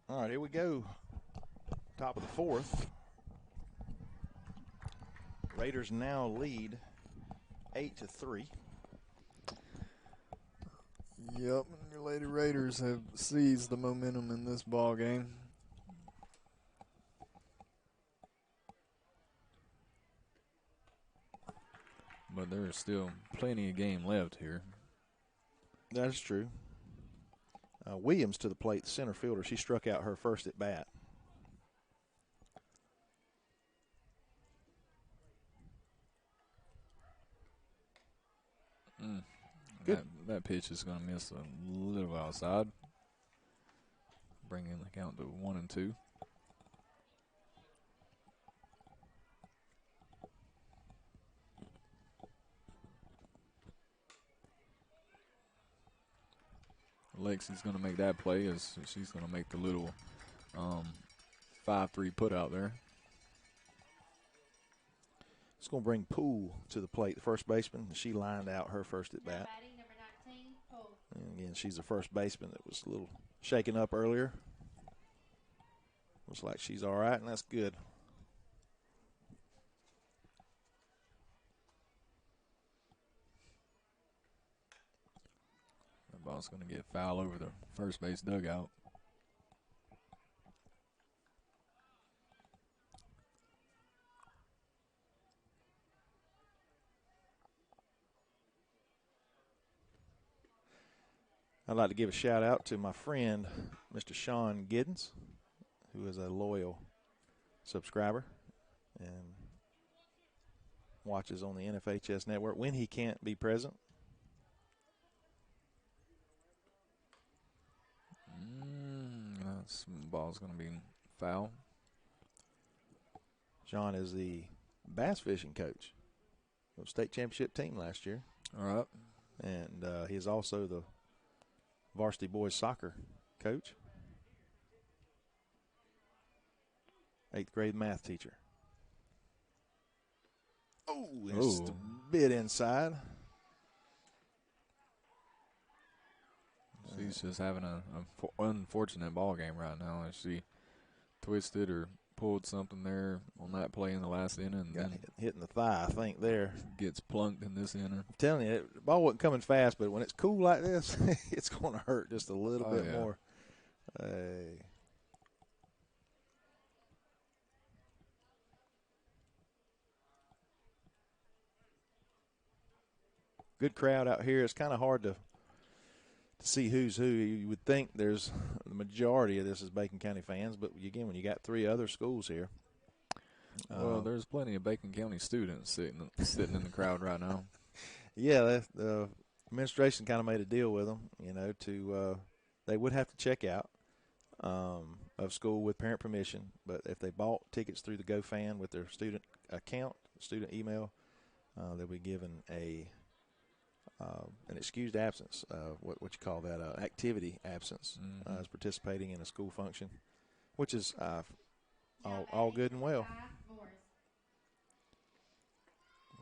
All right, here we go. Top of the fourth. Raiders now lead 8-3. Yep, your Lady Raiders have seized the momentum in this ball game. But there's still plenty of game left here. That's true. Williams to the plate, the center fielder. She struck out her first at bat. Good. That pitch is going to miss a little outside. Bringing the count to 1-2. Lexi's going to make that play as she's going to make the little 5-3 put out there. It's going to bring Poole to the plate, the first baseman. She lined out her first at bat. Number 19, Poole. And again, she's the first baseman that was a little shaken up earlier Looks like she's all right, and that's good. The ball's going to get foul over the first base dugout. I'd like to give a shout out to my friend, Mr. Sean Giddens, who is a loyal subscriber and watches on the NFHS network when he can't be present. That ball's going to be foul. Sean is the bass fishing coach of state championship team last year. All right. And he is also the varsity boys soccer coach. 8th grade math teacher. Oh, it's a bit inside. She's just having an unfortunate ball game right now. She twisted or pulled something there on that play in the last inning. And Got then hit in the thigh, I think, there. Gets plunked in this inning. I'm telling you, the ball wasn't coming fast, but when it's cool like this, it's going to hurt just a little bit more. Good crowd out here. It's kind of hard to see who's who. You would think there's the majority of this is Bacon County fans, but again, when you got 3 other schools here. Well, there's plenty of Bacon County students sitting in the crowd right now. Yeah, the administration kind of made a deal with them, they would have to check out of school with parent permission, but if they bought tickets through the GoFan with their student account, student email, they'll be given an excused absence, what you call that, activity absence, as participating in a school function, which is all good and well.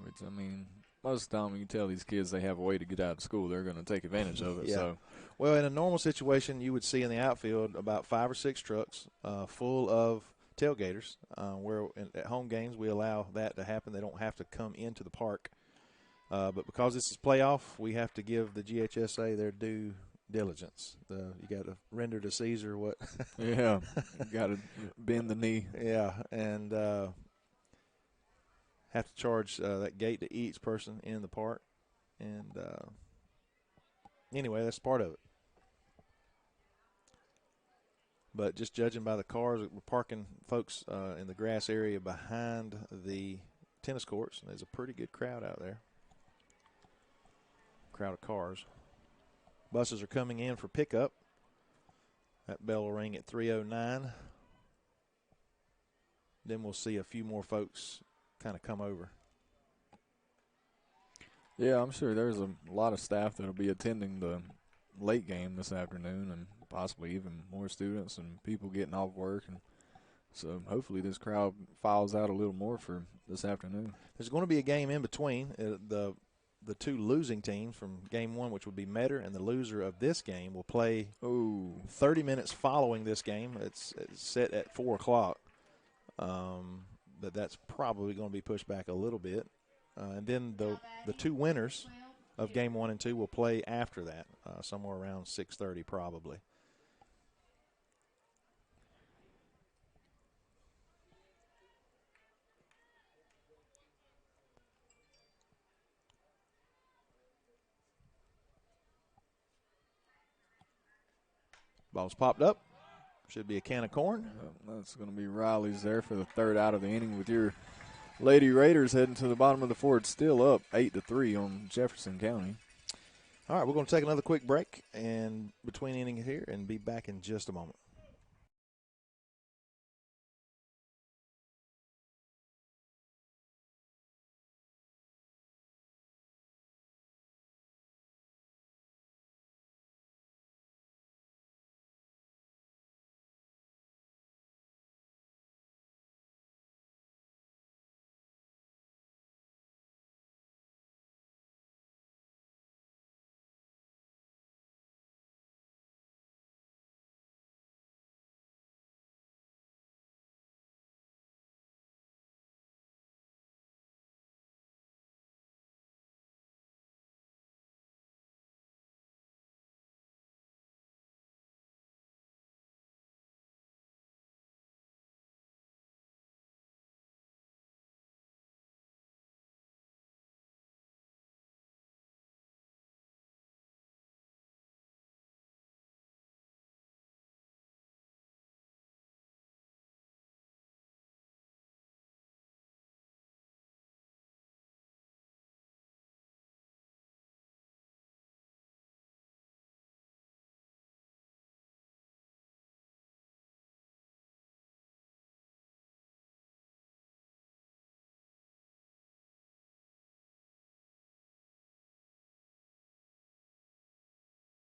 Which, I mean, most of the time when you tell these kids they have a way to get out of school, they're going to take advantage of it. Yeah. So, well, in a normal situation, you would see in the outfield about 5 or 6 trucks full of tailgaters, where at home games we allow that to happen. They don't have to come into the park. But because this is playoff, we have to give the GHSA their due diligence. You got to render to Caesar what. Yeah, you got to bend the knee. Yeah, and have to charge that gate to each person in the park. And anyway, that's part of it. But just judging by the cars, we're parking folks in the grass area behind the tennis courts. There's a pretty good crowd out there. Crowd of cars. Buses are coming in for pickup. That bell will ring at 3:09. Then we'll see a few more folks kind of come over. Yeah, I'm sure there's a lot of staff that will be attending the late game this afternoon, and possibly even more students and people getting off work. And so hopefully this crowd files out a little more for this afternoon. There's going to be a game in between. The 2 losing teams from game 1, which would be Metter, and the loser of this game will play 30 minutes following this game. It's set at 4 o'clock. But that's probably going to be pushed back a little bit. And then the 2 winners of game 1 and 2 will play after that, somewhere around 6:30 probably. Ball's popped up. Should be a can of corn. That's going to be Riley's there for the 3rd out of the inning with your Lady Raiders heading to the bottom of the 4th, still up 8-3 on Jefferson County. All right, we're going to take another quick break and between innings here and be back in just a moment.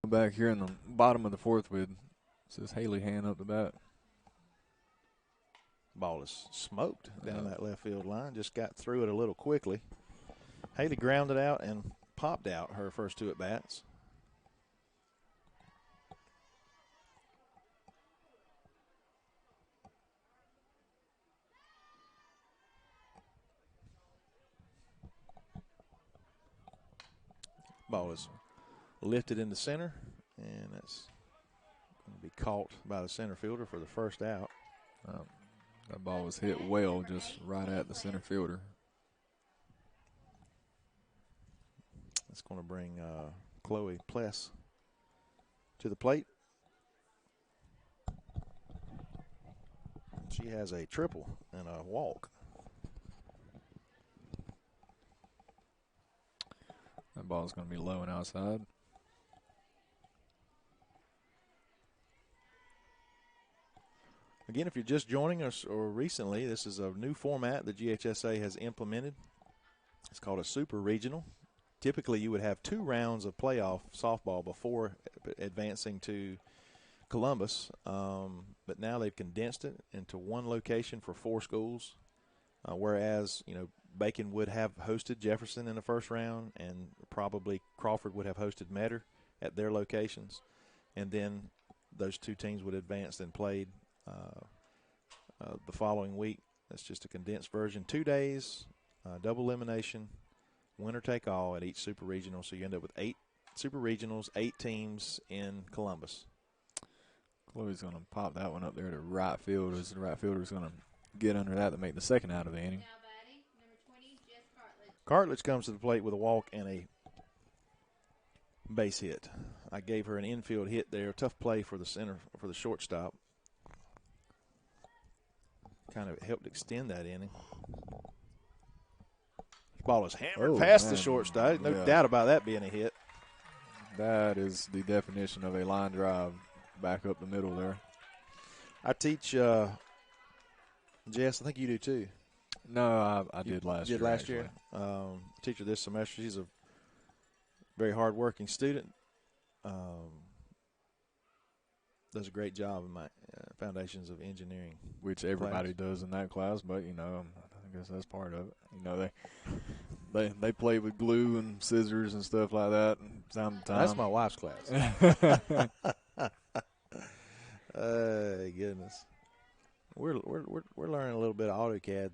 Back here in the bottom of the fourth with says Haley hand up the bat. Ball is smoked down that left field line. Just got through it a little quickly. Haley grounded out and popped out her first two at bats. Ball is lifted into center, and that's going to be caught by the center fielder for the first out. That ball was hit well, just right at the center fielder. That's going to bring Chloe Pless to the plate. She has a triple and a walk. That ball's going to be low and outside. Again, if you're just joining us or recently, this is a new format that GHSA has implemented. It's called a super regional. Typically, you would have 2 rounds of playoff softball before advancing to Columbus, but now they've condensed it into one location for 4 schools, whereas, Bacon would have hosted Jefferson in the first round, and probably Crawford would have hosted Metter at their locations. And then those 2 teams would advance and played the following week. That's just a condensed version. 2 days, double elimination, winner take all at each super regional. So you end up with 8 super regionals, 8 teams in Columbus. Chloe's going to pop that one up there to right field, as the right fielder's going to get under that to make the second out of the inning. Cartledge comes to the plate with a walk and a base hit. I gave her an infield hit there. Tough play for the shortstop. Kind of helped extend that inning. Ball is hammered past the shortstop. No doubt about that being a hit. That is the definition of a line drive back up the middle there. I teach, Jess, I think you do too. No, I did last year. Did last year? Teacher this semester. She's a very hard-working student. Does a great job in my Foundations of Engineering. Which everybody does in that class, but, I guess that's part of it. They play with glue and scissors and stuff like that from time to time. That's my wife's class. Goodness. We're learning a little bit of AutoCAD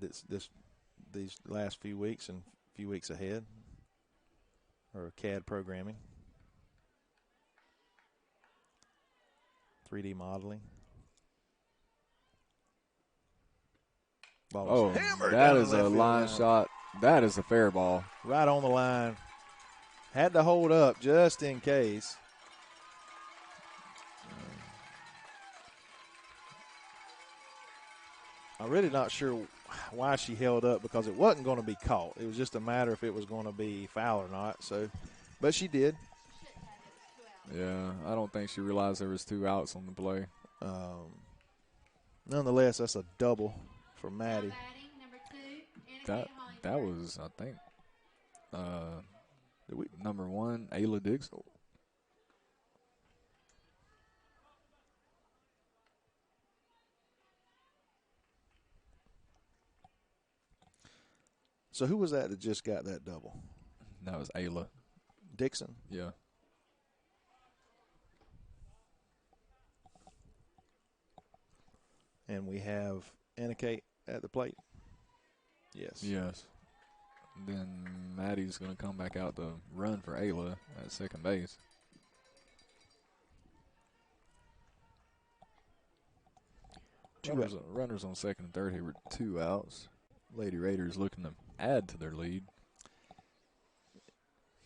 these last few weeks and few weeks ahead, or CAD programming, 3D modeling. That is a line shot. That is a fair ball. Right on the line. Had to hold up just in case. I'm really not sure why she held up, because it wasn't going to be caught. It was just a matter if it was going to be foul or not. So, but she did. Yeah, I don't think she realized there was 2 outs on the play. Nonetheless, that's a double for Maddie. That was, I think, number 1, Ayla Dixon. So who was that just got that double? That was Ayla Dixon. Yeah. And we have Anna Kate at the plate. Yes. Yes. Then Maddie's going to come back out to run for Ayla at second base. Runners on second and third here with 2 outs. Lady Raiders looking to add to their lead.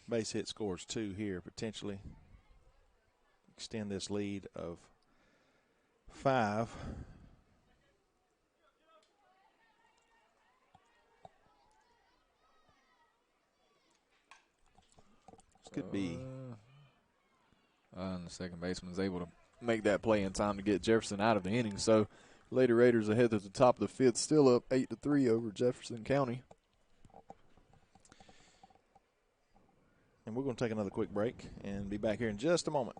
Base hit scores 2 here, potentially extend this lead of 5. This could be. And the second baseman is able to make that play in time to get Jefferson out of the inning. So, Lady Raiders ahead at the top of the 5th, still up 8-3 over Jefferson County. And we're going to take another quick break and be back here in just a moment.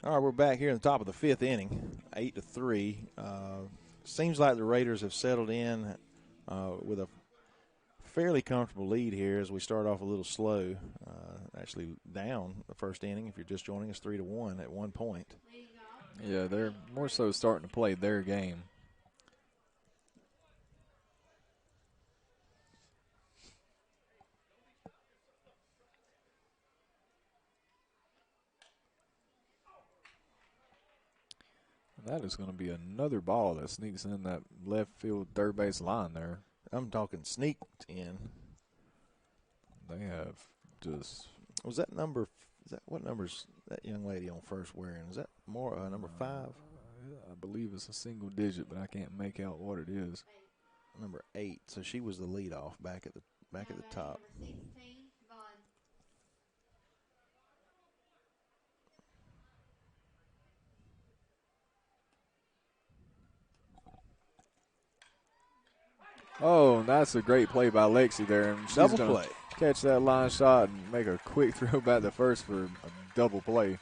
All right, we're back here in the top of the fifth inning, 8-3. Seems like the Raiders have settled in with a fairly comfortable lead here as we start off a little slow. Actually down the first inning, if you're just joining us, 3-1 at one point. Yeah, they're more so starting to play their game. That is going to be another ball that sneaks in that left field third base line there. I'm talking sneaked in. They have just. Was that number? What number's that young lady on first wearing? Is that more number 5? I believe it's a single digit, but I can't make out what it is. Number 8. So she was the leadoff back at the top. Number 16, Vaughn. Oh, that's a great play by Lexi there. And she's Double going play. to catch that line shot and make a quick throw back to first for a double play.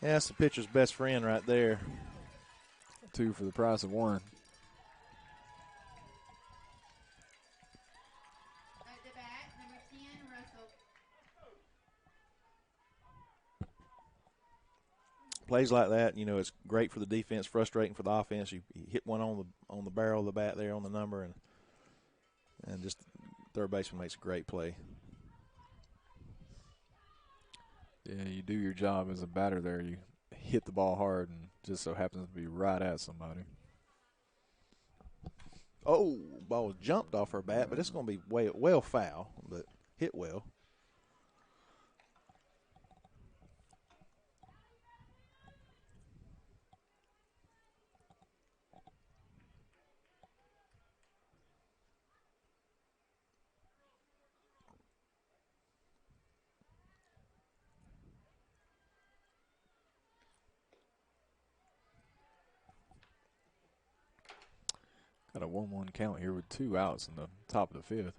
Yeah, that's the pitcher's best friend right there. 2 for the price of 1. At the bat, number 10, Russell. Plays like that, it's great for the defense, frustrating for the offense. You hit one on the barrel of the bat there on the number, and just third baseman makes a great play. Yeah, you do your job as a batter there. You hit the ball hard and just so happens to be right at somebody. Oh, ball jumped off her bat, but it's going to be well foul, but hit well. Got a 1-1 count here with 2 outs in the top of the 5th.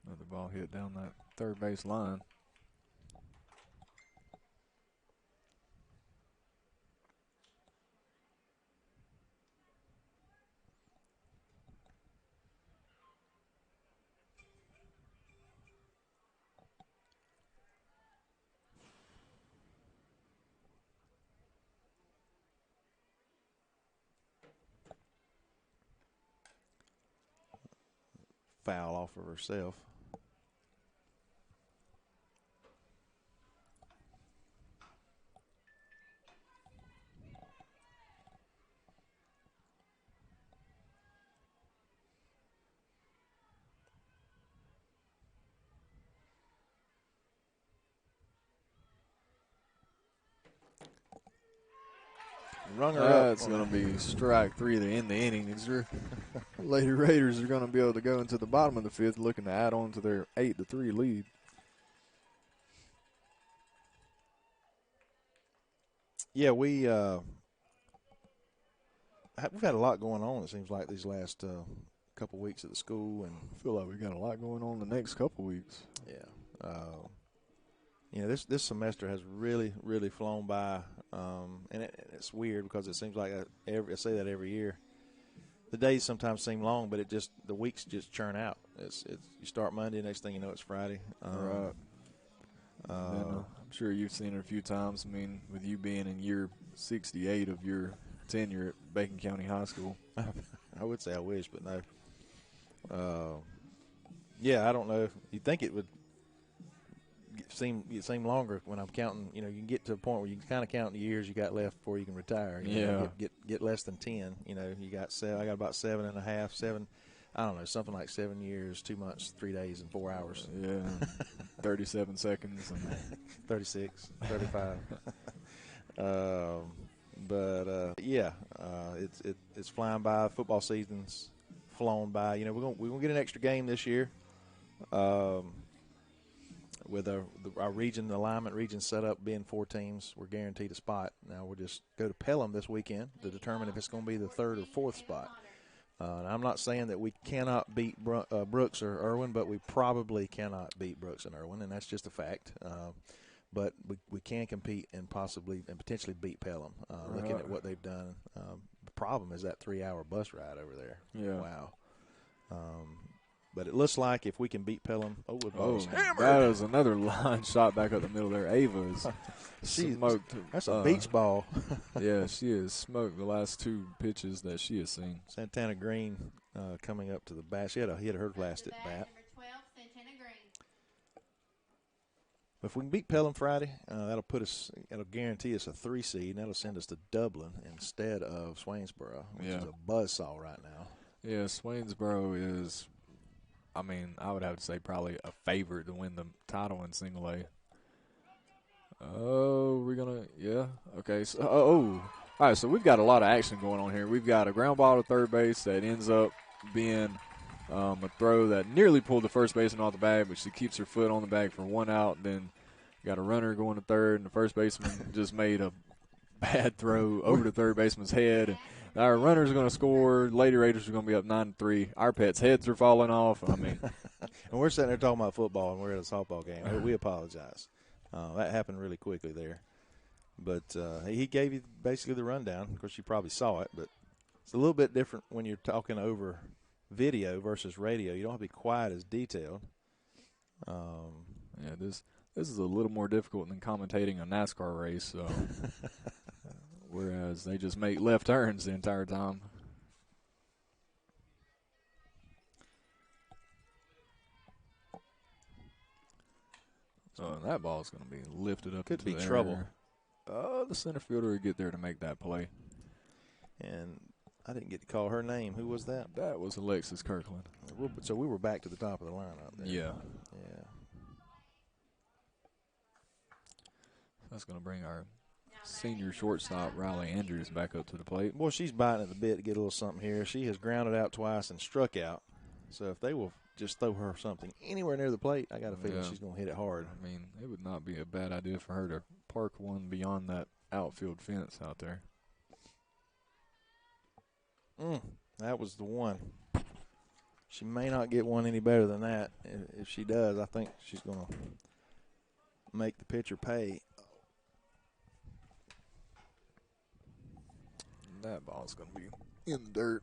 Another ball hit down that third base line. Foul off of herself. Rung her up. That's going to be strike 3 to end the inning. These Lady Raiders are going to be able to go into the bottom of the 5th looking to add on to their 8-3 lead. Yeah, we've had a lot going on, it seems like, these last couple weeks at the school. And I feel like we got a lot going on the next couple weeks. Yeah. This semester has really, really flown by, and it's weird because it seems like I say that every year. The days sometimes seem long, but the weeks just churn out. It's you start Monday, next thing you know, it's Friday. Right. I'm sure you've seen it a few times. I mean, with you being in year 68 of your tenure at Bacon County High School. I would say I wish, but no. Yeah, I don't know. You'd think it would seem longer when I'm counting. You can get to a point where you can kind of count the years you got left before you can retire. Get less than 10. You got 7. I got about 7.5, 7. I don't know, something like 7 years, 2 months, 3 days, and 4 hours. Yeah, 37 seconds. And 36, 35. It's flying by. Football season's flown by. You know, we're gonna get an extra game this year. With our region alignment region set up being 4 teams, we're guaranteed a spot. Now we'll just go to Pelham this weekend to determine if it's going to be the 3rd or 4th spot. And I'm not saying that we cannot beat Brooks or Irwin, but we probably cannot beat Brooks and Irwin, and that's just a fact. But we can compete and potentially beat Pelham, looking at what they've done. The problem is that 3-hour bus ride over there. Yeah. Wow. But it looks like if we can beat Pelham, hammered. That is another line shot back up the middle there. Ava is smoked. That's a beach ball. Yeah, she has smoked the last 2 pitches that she has seen. Santana Green coming up to the bat. She had her last at bat. Number 12, Santana Green. If we can beat Pelham Friday, that'll guarantee us a 3 seed, and that'll send us to Dublin instead of Swainsboro, which is a buzzsaw right now. Yeah, Swainsboro is, I mean, I would have to say probably a favorite to win the title in single A. Oh, we're going to, yeah, okay. So, all right, so we've got a lot of action going on here. We've got a ground ball to third base that ends up being a throw that nearly pulled the first baseman off the bag, but she keeps her foot on the bag for 1 out. Then got a runner going to third, and the first baseman just made a bad throw over the third baseman's head. Our runners are going to score. Lady Raiders are going to be up 9-3. Our pets' heads are falling off. I mean, and we're sitting there talking about football, and we're at a softball game. We apologize. That happened really quickly there. But he gave you basically the rundown. Of course, you probably saw it, but it's a little bit different when you're talking over video versus radio. You don't have to be quite as detailed. Yeah, this is a little more difficult than commentating a NASCAR race. So. Whereas they just make left turns the entire time. So that ball is going to be lifted up. Could be the trouble. air. Oh, the center fielder would get there to make that play. And I didn't get to call her name. Who was that? That was Alexis Kirkland. So we were back to the top of the lineup there. Yeah. Yeah. That's going to bring our senior shortstop Riley Andrews back up to the plate. Boy, she's biting at the bit to get a little something here. She has grounded out twice and struck out. So if they will just throw her something anywhere near the plate, I got a feeling she's going to hit it hard. I mean, it would not be a bad idea for her to park one beyond that outfield fence out there. That was the one. She may not get one any better than that. If she does, I think she's going to make the pitcher pay. That ball's going to be in the dirt.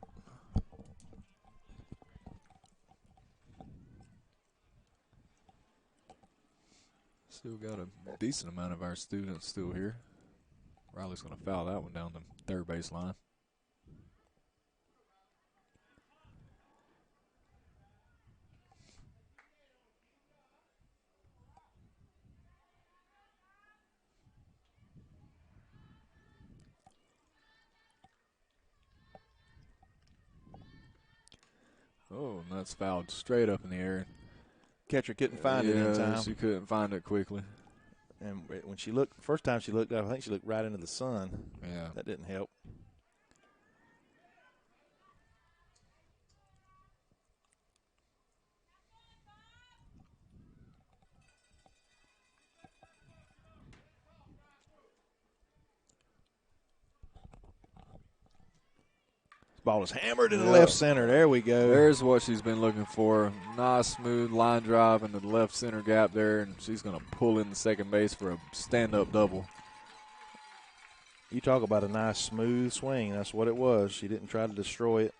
Still got a decent amount of our students still here. Riley's going to foul that one down the third base line. Oh, and that's fouled straight up in the air. Catcher couldn't find it in time. She couldn't find it quickly. And when she looked, first time she looked up, I think she looked right into the sun. Yeah. That didn't help. Ball is hammered in the left center. There we go. There's what she's been looking for. Nice, smooth line drive into the left center gap there, and she's going to pull in the second base for a stand-up double. You talk about a nice, smooth swing. That's what it was. She didn't try to destroy it.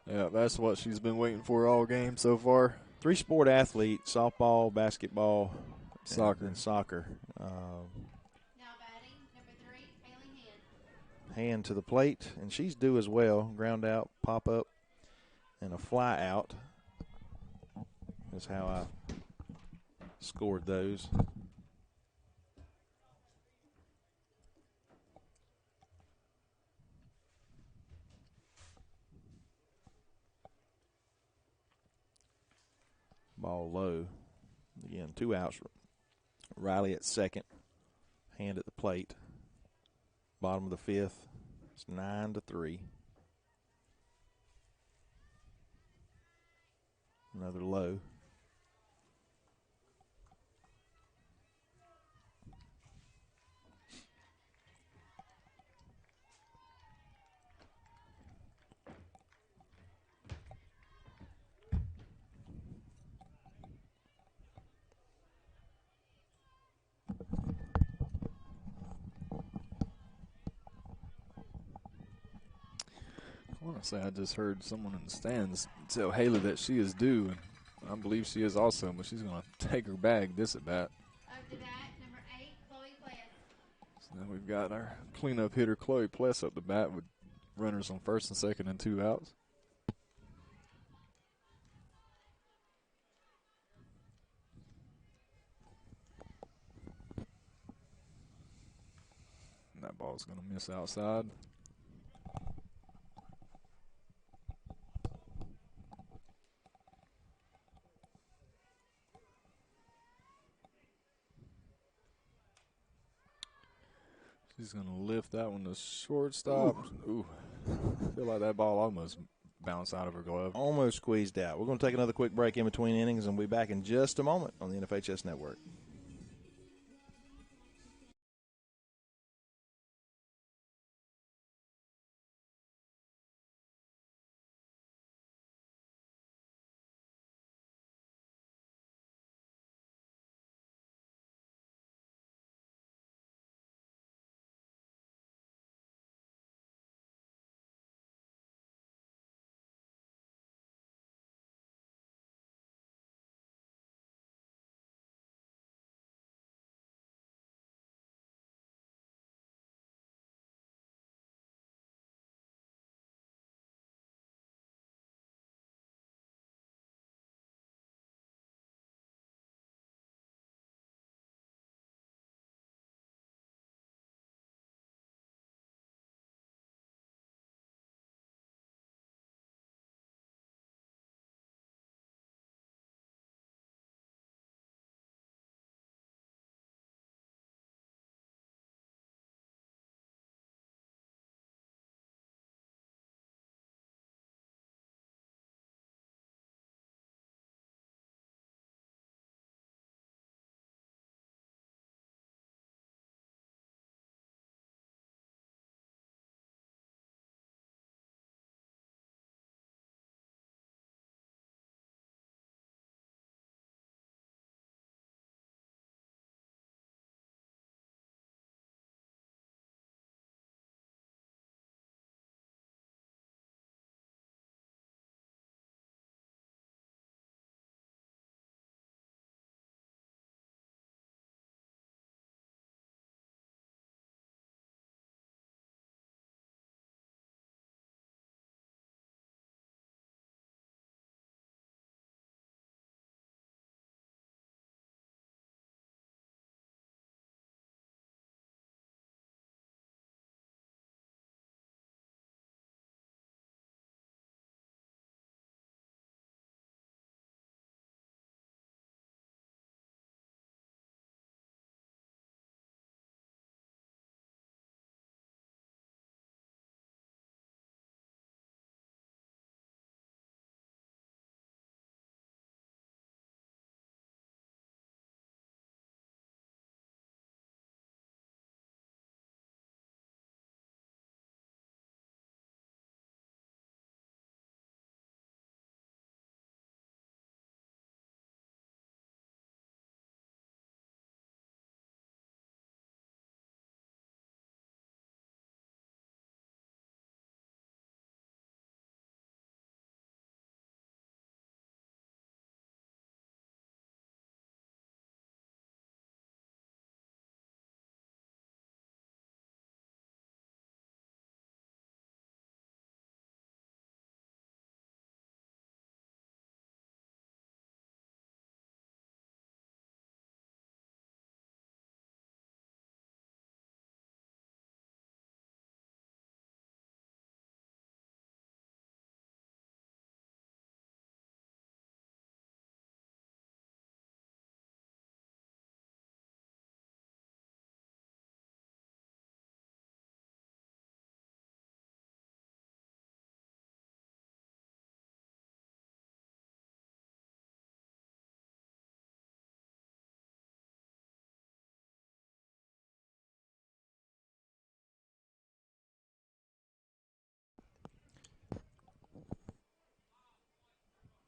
Yeah, that's what she's been waiting for all game so far. 3-sport athlete, softball, basketball, soccer. And soccer. Now batting, number 3, Haley Hand. Hand to the plate, and she's due as well. Ground out, pop up, and a fly out is how I scored those. Ball low. Again, 2 outs. Riley at second. Hand at the plate. Bottom of the fifth. It's 9-3. Another low. I want to say I just heard someone in the stands tell Haley that she is due, and I believe she is also, but she's going to take her bag this at bat. Up to bat, number 8, Chloe Pless. So now we've got our cleanup hitter Chloe Pless up the bat with runners on first and second and 2 outs. And that ball's going to miss outside. She's going to lift that one to shortstop. Ooh. I feel like that ball almost bounced out of her glove. Almost squeezed out. We're going to take another quick break in between innings, and we'll be back in just a moment on the NFHS Network.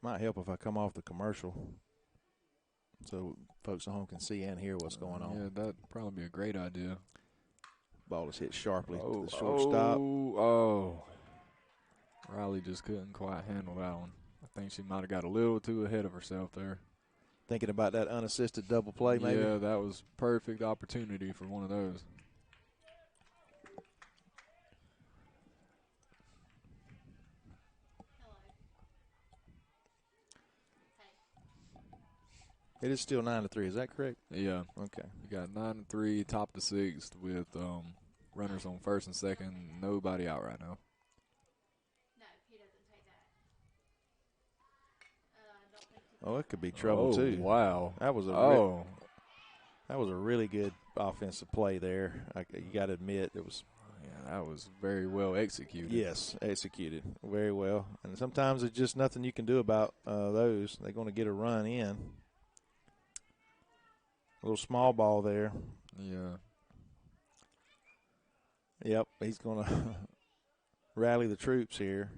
Might help if I come off the commercial so folks at home can see and hear what's going on. Yeah, that'd probably be a great idea. Ball is hit sharply to the shortstop. Riley just couldn't quite handle that one. I think she might have got a little too ahead of herself there. Thinking about that unassisted double play, maybe? Yeah, that was perfect opportunity for one of those. It is still 9-3. Is that correct? Yeah. Okay. You got 9-3, top of the sixth with runners on first and second, nobody out right now. No, he doesn't take that. Don't think he Oh, it could be trouble too. Wow. That was a really good offensive play there. You got to admit it was. Yeah, that was very well executed. Yes, executed very well. And sometimes there's just nothing you can do about those. They're going to get a run in. A little small ball there. Yeah. Yep, he's going to rally the troops here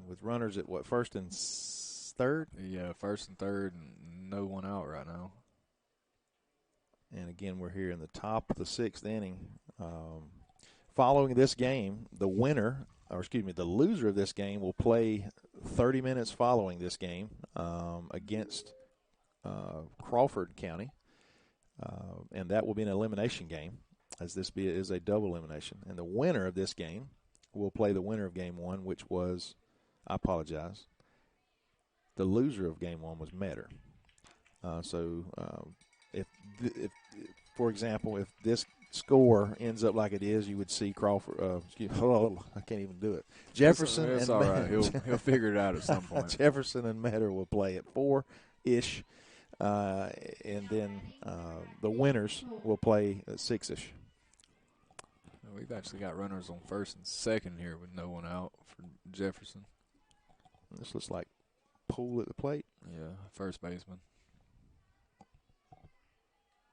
with runners at first and third? Yeah, first and third, and no one out right now. And again, we're here in the top of the sixth inning. Following this game, the loser of this game will play 30 minutes following this game against Crawford County. And that will be an elimination game, as this is a double elimination. And the winner of this game will play the winner of game one, which was, I apologize, the loser of game one was Metter. If, for example, if this score ends up like it is, you would see Crawford. I can't even do it. Jefferson. It's all right. He'll figure it out at some point. Jefferson and Metter will play at 4-ish. And then the winners will play at 6-ish. We've actually got runners on first and second here with no one out for Jefferson. This looks like Poole at the plate. Yeah, first baseman.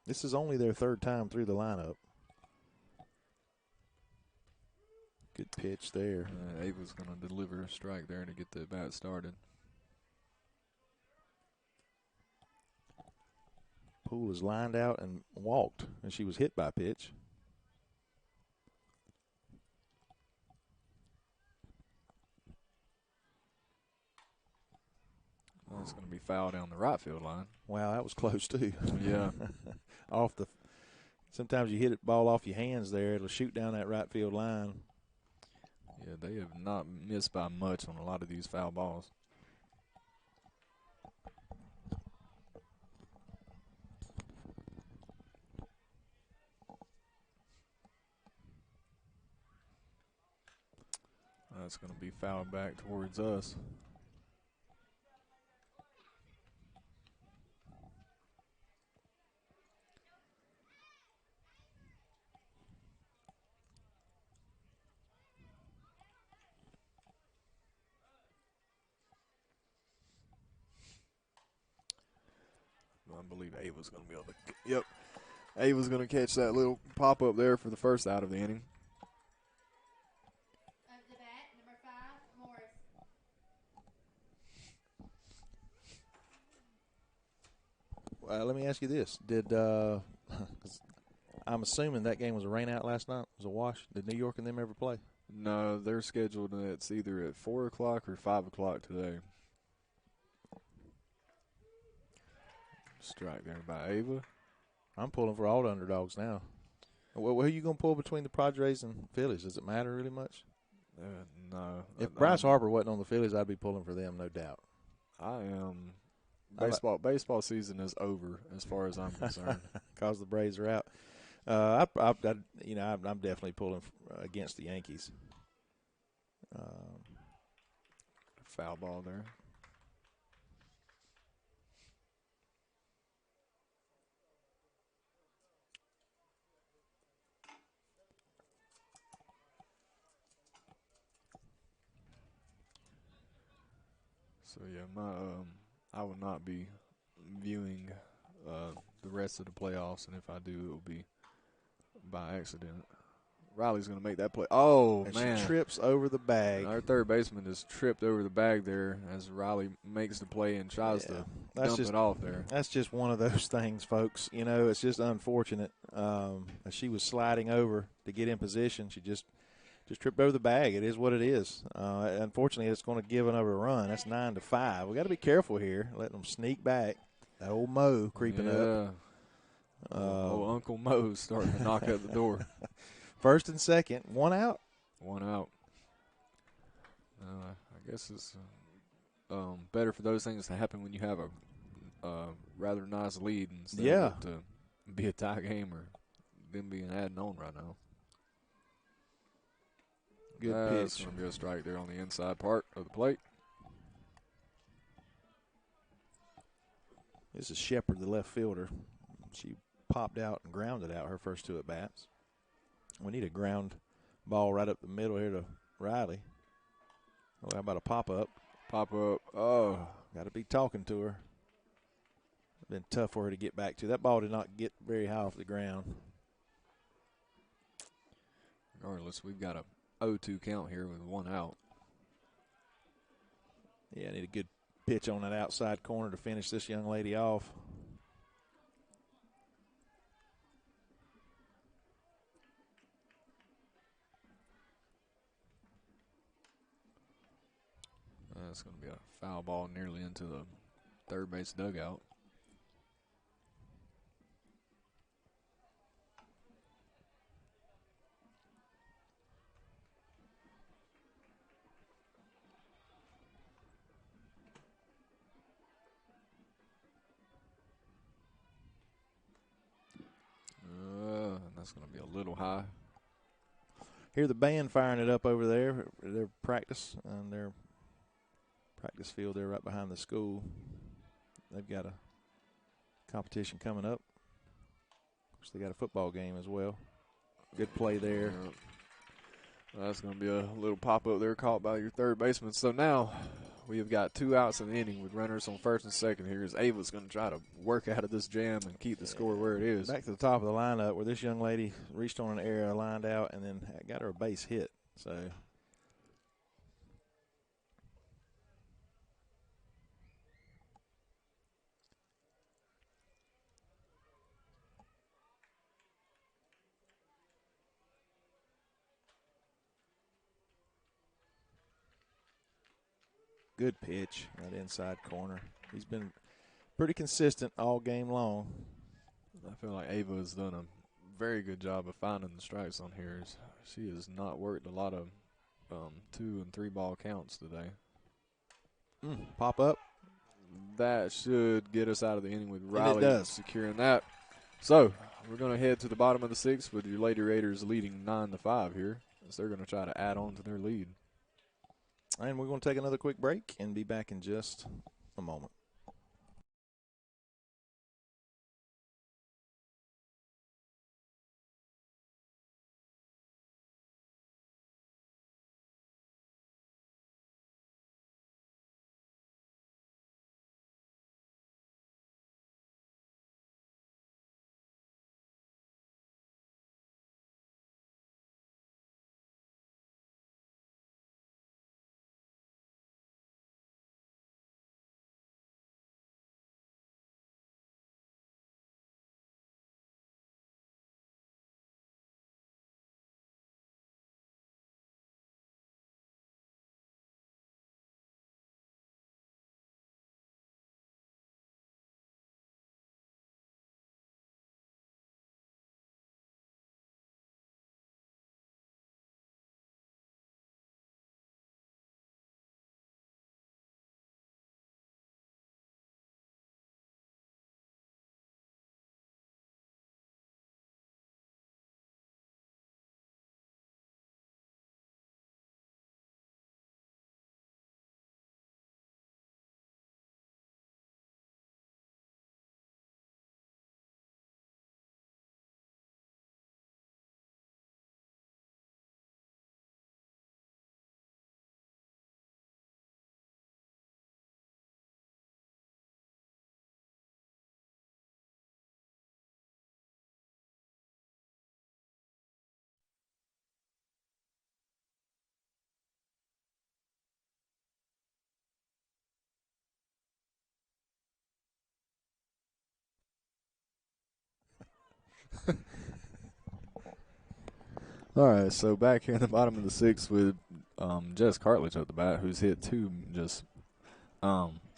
This is only their third time through the lineup. Good pitch there. Ava's going to deliver a strike there to get the bat started. Poole is lined out and walked, and she was hit by a pitch. Well, it's going to be foul down the right field line. Wow, that was close too. Yeah. Sometimes you hit the ball off your hands there, it'll shoot down that right field line. Yeah, they have not missed by much on a lot of these foul balls. That's going to be fouled back towards us. I believe Ava's going to be able to. Yep. Ava's going to catch that little pop up there for the first out of the inning. Up the bat, number 5, Morris. Let me ask you this: I'm assuming that game was a rain out last night? It was a wash. Did New York and them ever play? No, they're scheduled. It's either at 4 o'clock or 5 o'clock today. Strike there by Ava. I'm pulling for all the underdogs now. Well, who are you going to pull between the Padres and Phillies? Does it matter really much? No. If Bryce Harper wasn't on the Phillies, I'd be pulling for them, no doubt. I am. Baseball season is over as far as I'm concerned. Because the Braves are out. I'm definitely pulling against the Yankees. Foul ball there. So yeah, I will not be viewing the rest of the playoffs, and if I do, it will be by accident. Riley's going to make that play. Oh, And man. she trips over the bag. And our third baseman is tripped over the bag there as Riley makes the play and tries to dump it off there. That's just one of those things, folks. You know, it's just unfortunate. As she was sliding over to get in position, she just tripped over the bag. It is what it is. Unfortunately, it's going to give another run. That's 9-5. We got to be careful here, letting them sneak back. That old Mo creeping up. Old Uncle Mo's starting to knock at the door. First and second, one out. One out. I guess it's better for those things to happen when you have a rather nice lead instead of it to be a tie game or them being added on right now. Good That's pitch. going to be a strike there on the inside part of the plate. This is Shepard, the left fielder. She popped out and grounded out her first two at bats. We need a ground ball right up the middle here to Riley. Oh, how about a pop up? Pop up. Oh. Got to be talking to her. Been tough for her to get back to. That ball did not get very high off the ground. Regardless, we've got a 0-2 count here with one out. Yeah, I need a good pitch on that outside corner to finish this young lady off. That's going to be a foul ball nearly into the third base dugout. That's going to be a little high. Hear the band firing it up over there. Their practice and their practice field there right behind the school. They've got a competition coming up. Of course, they got a football game as well. Good play there. That's going to be a little pop up there caught by your third baseman. So now we have got 2 outs in the inning with runners on first and second. Here is Ava's going to try to work out of this jam and keep the score where it is. Back to the top of the lineup where this young lady reached on an error, lined out, and then got her a base hit. So good pitch, that inside corner. He's been pretty consistent all game long. I feel like Ava has done a very good job of finding the strikes on here. She has not worked a lot of 2 and 3 ball counts today. Pop up. That should get us out of the inning with Riley does. securing that. So we're going to head to the bottom of the 6th with your Lady Raiders leading 9-5 here, as they're going to try to add on to their lead. And we're going to take another quick break and be back in just a moment. All right, so back here in the bottom of the sixth with Jess Cartledge at the bat, who's hit two just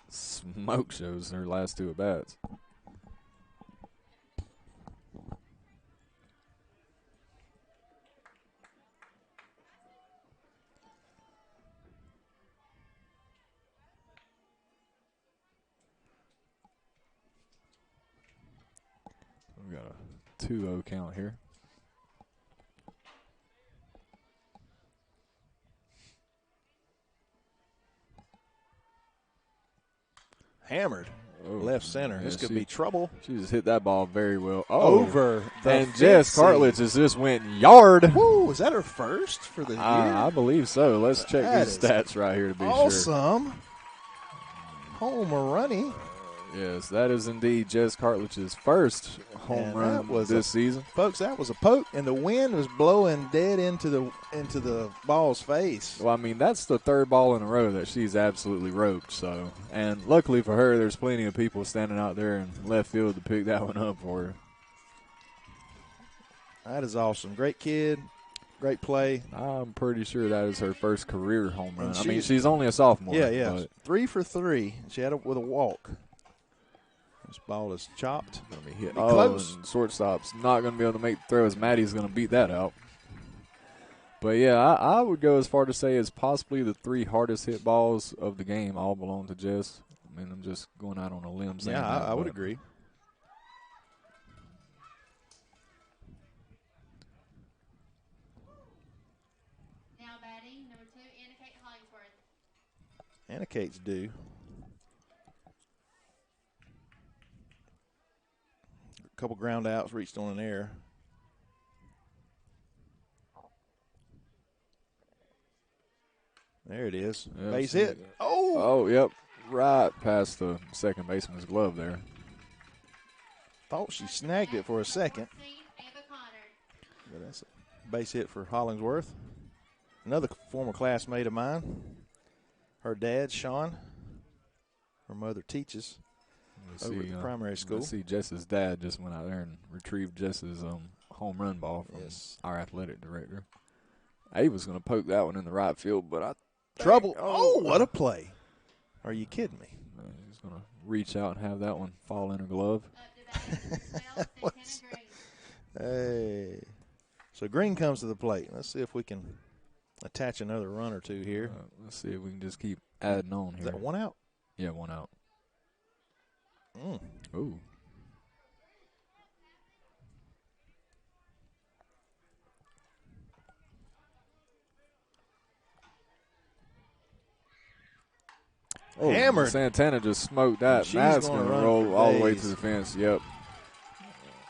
smoke shows her last two at bats. We got a 2-0 count here. Hammered. Oh, Left center. yeah, This could be trouble. She just hit that ball very well. Oh, Over the and fence. Jess Cartledge has just went yard. Woo, is that her first for the year? I believe so. Let's check That these is stats right here to be sure. awesome. Home runny. Yes, that is indeed Jess Cartledge's first home And run that was this season. Folks, that was a poke, and the wind was blowing dead into the ball's face. Well, I mean, that's the third ball in a row that she's absolutely roped. So, and luckily for her, there's plenty of people standing out there in left field to pick that one up for her. That is awesome. Great kid. Great play. I'm pretty sure that is her first career home run. And I mean, she's only a sophomore. Yeah. But 3 for 3. She had it with a walk. This ball is chopped. gonna be hit. Be Oh, close. and shortstop's not going to be able to make the throw as Maddie's going to beat that out. But, yeah, I would go as far to say as possibly the 3 hardest hit balls of the game all belong to Jess. I mean, I'm just going out on a limb saying Yeah, that, I would but agree. Now batting, number 2, Anna Kate Hollingsworth. Anna Kate's due. A couple ground outs, reached on an air. There it is. Yeah, Base see hit. that. Oh! Oh, yep, right past the second baseman's glove there. Thought she snagged it for a second. 14, Ava Connor. But that's a base hit for Hollingsworth. Another former classmate of mine. Her dad, Sean. Her mother teaches over at the primary school. Let's see, Jess's dad just went out there and retrieved Jess's home run ball from our athletic director. Ava's going to poke that one in the right field, but Trouble. Oh, what a play. Are you kidding me? He's going to reach out and have that one fall in her glove. Up to bat, 12, Santana Green. Hey. So Green comes to the plate. Let's see if we can attach another run or two here. Let's see if we can just keep adding on Is here. that one out? Yeah, one out. Ooh. Oh, Hammered. Santana just smoked that. She's That's gonna going to run roll for all the way to days. the fence. Yep.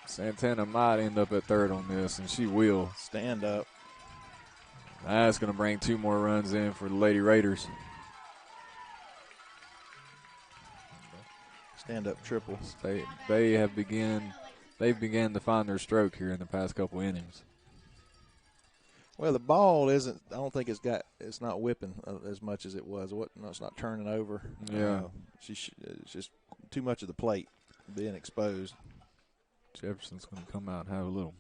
Santana might end up at third on this, and she will. Stand up. That's going to bring 2 more runs in for the Lady Raiders. Stand up triple. They've began to find their stroke here in the past couple innings. Well, the ball isn't. I don't think it's not whipping as much as it was. No, it's not turning over. Yeah. It's just too much of the plate being exposed. Jefferson's going to come out and have a little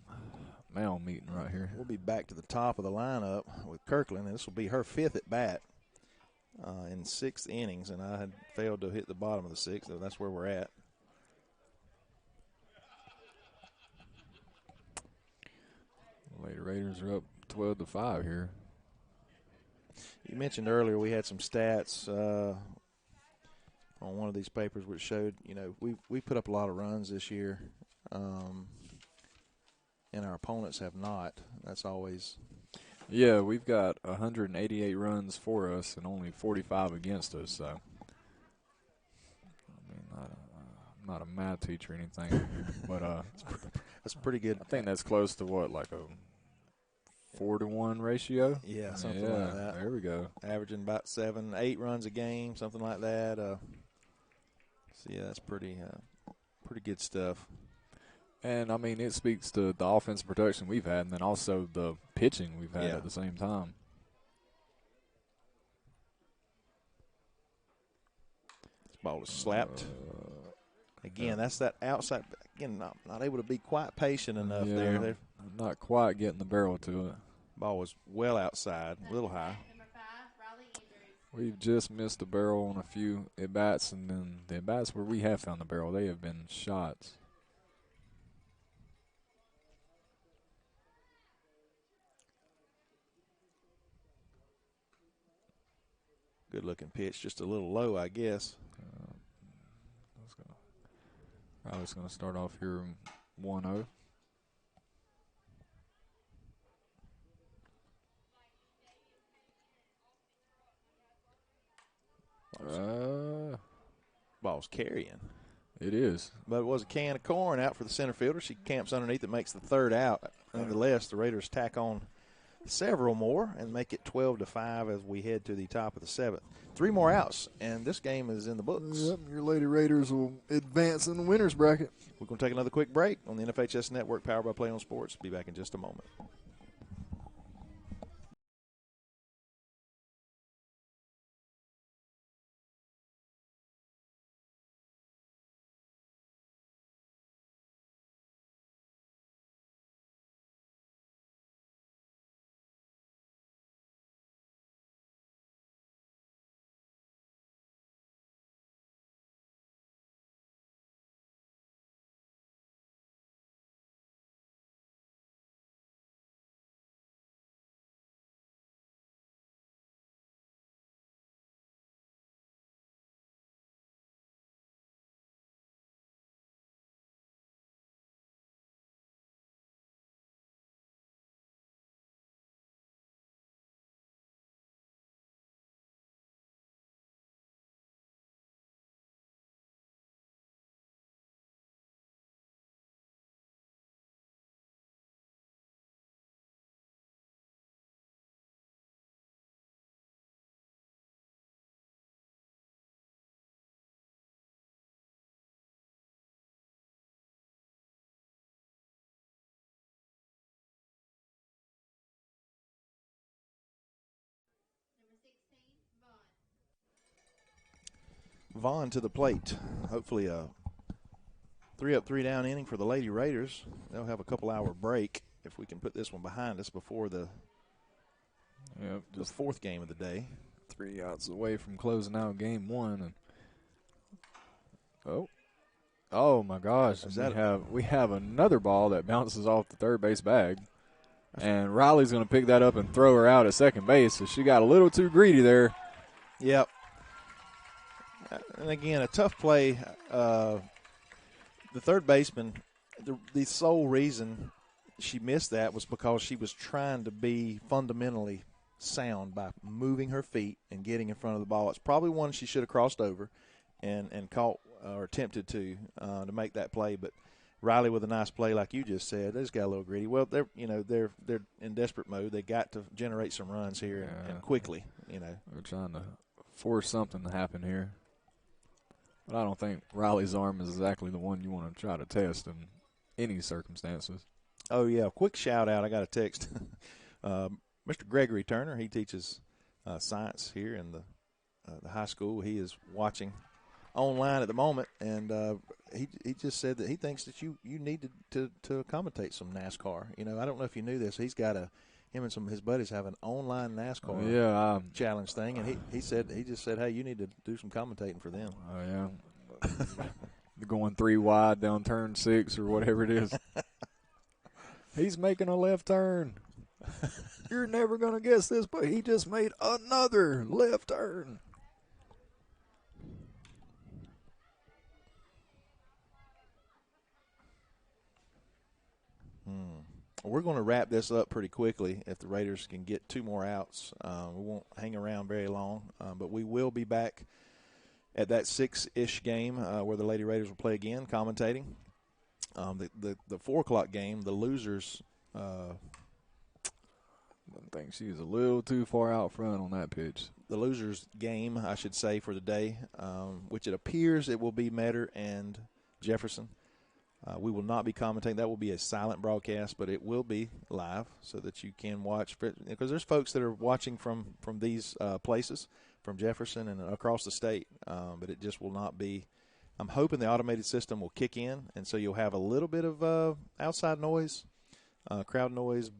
mail meeting right here. We'll be back to the top of the lineup with Kirkland, and this will be her 5th at bat in 6 innings, and I had failed to hit the bottom of the 6th, so that's where we're at. Lady Raiders are up 12-5 here. You mentioned earlier we had some stats on one of these papers which showed, we put up a lot of runs this year, and our opponents have not. That's always. Yeah, we've got 188 runs for us and only 45 against us. So, I mean, I'm not a math teacher or anything, but that's pretty good. I think that's close to what, like a 4-to-1 ratio? Yeah, something like that. There we go. Averaging about 7-8 runs a game, something like that. So yeah, that's pretty good stuff. And, I mean, it speaks to the offensive production we've had and then also the pitching we've had Yeah. at the same time. This ball is slapped. Again, that's that outside. again, not able to be quite patient enough there. They're, not quite getting the barrel to it. ball was well outside, a little high. Number 5, Raleigh Andrews. We've just missed the barrel on a few at-bats, and then the at-bats where we have found the barrel, they have been shots. Good-looking pitch, just a little low, I guess. Riley's going to start off here 1-0. Ball's carrying. It is. But it was a can of corn out for the center fielder. She camps underneath it, makes the third out. Nonetheless, the Raiders tack on several more and make it 12-5 as we head to the top of the 7th. 3 more outs, and this game is in the books. Yep, your Lady Raiders will advance in the winner's bracket. We're going to take another quick break on the NFHS Network, powered by Play on Sports. Be back in just a moment. Number 16, Vaughn. Vaughn to the plate. Hopefully a 3-up, 3-down inning for the Lady Raiders. They'll have a couple-hour break if we can put this one behind us before the fourth game of the day. 3 outs away from closing out game 1. And oh my gosh! We have another ball that bounces off the third base bag, and Riley's going to pick that up and throw her out at second base. So she got a little too greedy there. Yep. And again, a tough play. The third baseman, the sole reason she missed that was because she was trying to be fundamentally sound by moving her feet and getting in front of the ball. It's probably one she should have crossed over and caught or attempted to make that play. But Riley with a nice play, like you just said, they just got a little greedy. Well, they're in desperate mode. They got to generate some runs here and quickly. They're trying to force something to happen here. But I don't think Riley's arm is exactly the one you want to try to test in any circumstances. Oh, yeah. Quick shout-out. I got a text. Mr. Gregory Turner, he teaches science here in the high school. He is watching online at the moment, and he just said that he thinks that you need to commentate some NASCAR. I don't know if you knew this. He's got him and some of his buddies have an online NASCAR challenge thing, and he just said, hey, you need to do some commentating for them. Oh, yeah. Going 3 wide down turn 6 or whatever it is. He's making a left turn. You're never going to guess this, but he just made another left turn. We're going to wrap this up pretty quickly if the Raiders can get 2 more outs. We won't hang around very long, but we will be back at that 6-ish game where the Lady Raiders will play again, commentating. The 4 o'clock game, the losers. I think she's a little too far out front on that pitch. The losers game, I should say, for the day, which it appears it will be Metter and Jefferson. We will not be commentating. That will be a silent broadcast, but it will be live so that you can watch. Because there's folks that are watching from these places, from Jefferson and across the state, but it just will not be I'm hoping the automated system will kick in, and so you'll have a little bit of outside noise, crowd noise,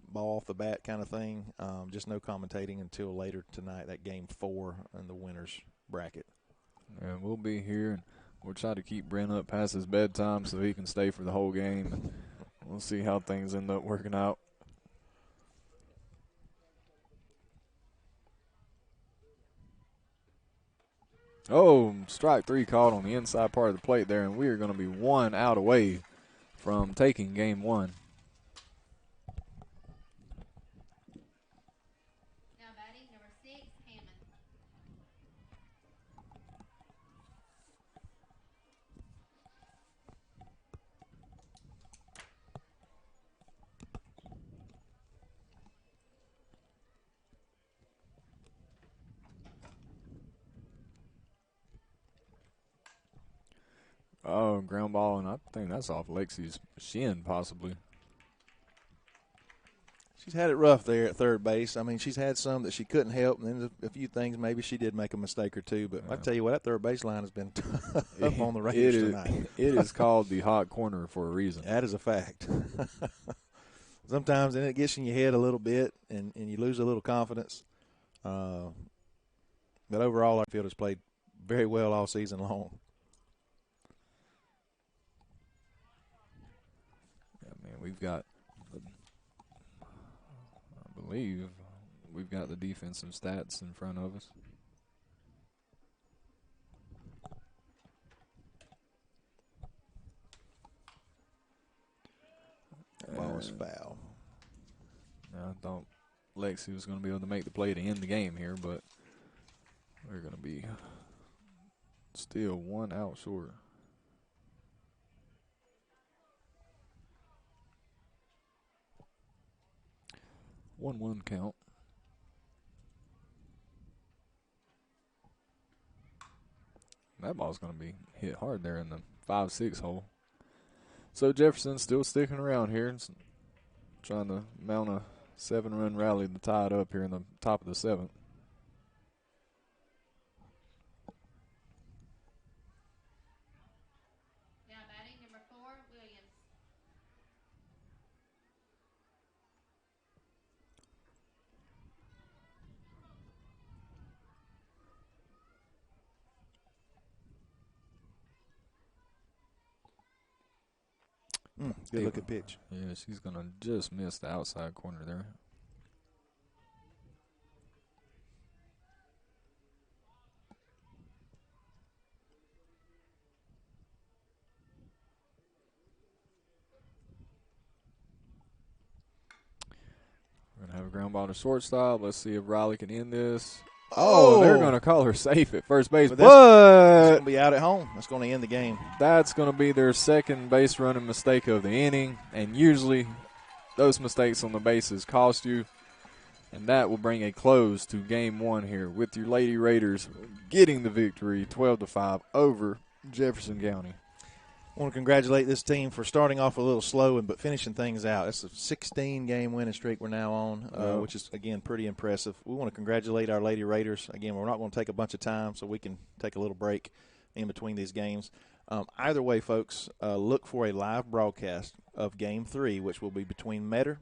ball off the bat kind of thing. Just no commentating until later tonight, that game 4 in the winners bracket. And we'll be here, and we'll try to keep Brent up past his bedtime so he can stay for the whole game. And we'll see how things end up working out. Oh, strike 3 called on the inside part of the plate there, and we are going to be 1 out away from taking game 1. Now batting number 6, Hammond. Oh, ground ball, and I think that's off Lexi's shin possibly. She's had it rough there at third base. I mean, she's had some that she couldn't help, and then a few things maybe she did make a mistake or two. But I tell you what, that third base line has been tough on the Rangers tonight. It is called the hot corner for a reason. That is a fact. Sometimes then it gets in your head a little bit, and you lose a little confidence. But overall, our field has played very well all season long. Yeah, man, we've got, I believe, we've got the defensive stats in front of us. That ball was foul. I thought Lexi was going to be able to make the play to end the game here, but we're going to be still 1 out short. One count. That ball's going to be hit hard there in the 5-6 hole. So Jefferson's still sticking around here, trying to mount a 7-run rally to tie it up here in the top of the 7th. Now batting number 4, Williams. Good look at pitch. Yeah, she's going to just miss the outside corner there. We're going to have a ground ball to shortstop. Let's see if Riley can end this. Oh, they're going to call her safe at first base. But But that's going to be out at home. That's going to end the game. that's going to be their second base running mistake of the inning. And usually those mistakes on the bases cost you. And that will bring a close to game 1 here with your Lady Raiders getting the victory 12-5 over Jefferson County. I want to congratulate this team for starting off a little slow but finishing things out. It's a 16-game winning streak we're now on, which is, again, pretty impressive. We want to congratulate our Lady Raiders. Again, we're not going to take a bunch of time so we can take a little break in between these games. Either way, folks, look for a live broadcast of Game 3, which will be between Metter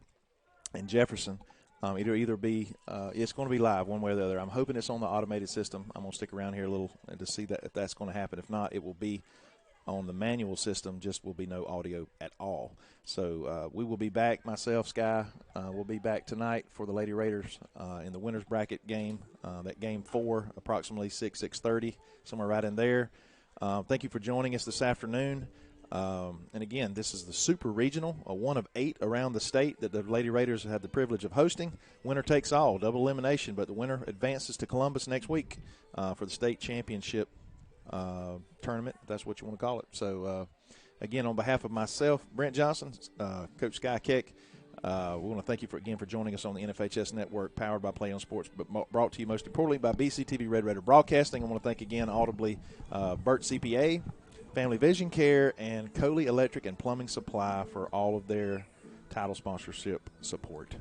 and Jefferson. It'll either be it's going to be live one way or the other. I'm hoping it's on the automated system. I'm going to stick around here a little to see that if that's going to happen. If not, it will be on the manual system, just will be no audio at all. So we will be back, myself, Sky, we'll be back tonight for the Lady Raiders in the winners bracket game, that game 4, approximately 6:30, somewhere right in there. Thank you for joining us this afternoon. And again, this is the Super Regional, a 1 of 8 around the state that the Lady Raiders had the privilege of hosting. Winner takes all, double elimination, but the winner advances to Columbus next week for the state championship tournament, if that's what you want to call it. So, again, on behalf of myself, Brent Johnson, Coach Sky Keck, we want to thank you for joining us on the NFHS Network, powered by Play on Sports, but brought to you most importantly by BCTV Red Raider Broadcasting. I want to thank again audibly Burt CPA, Family Vision Care, and Coley Electric and Plumbing Supply for all of their title sponsorship support.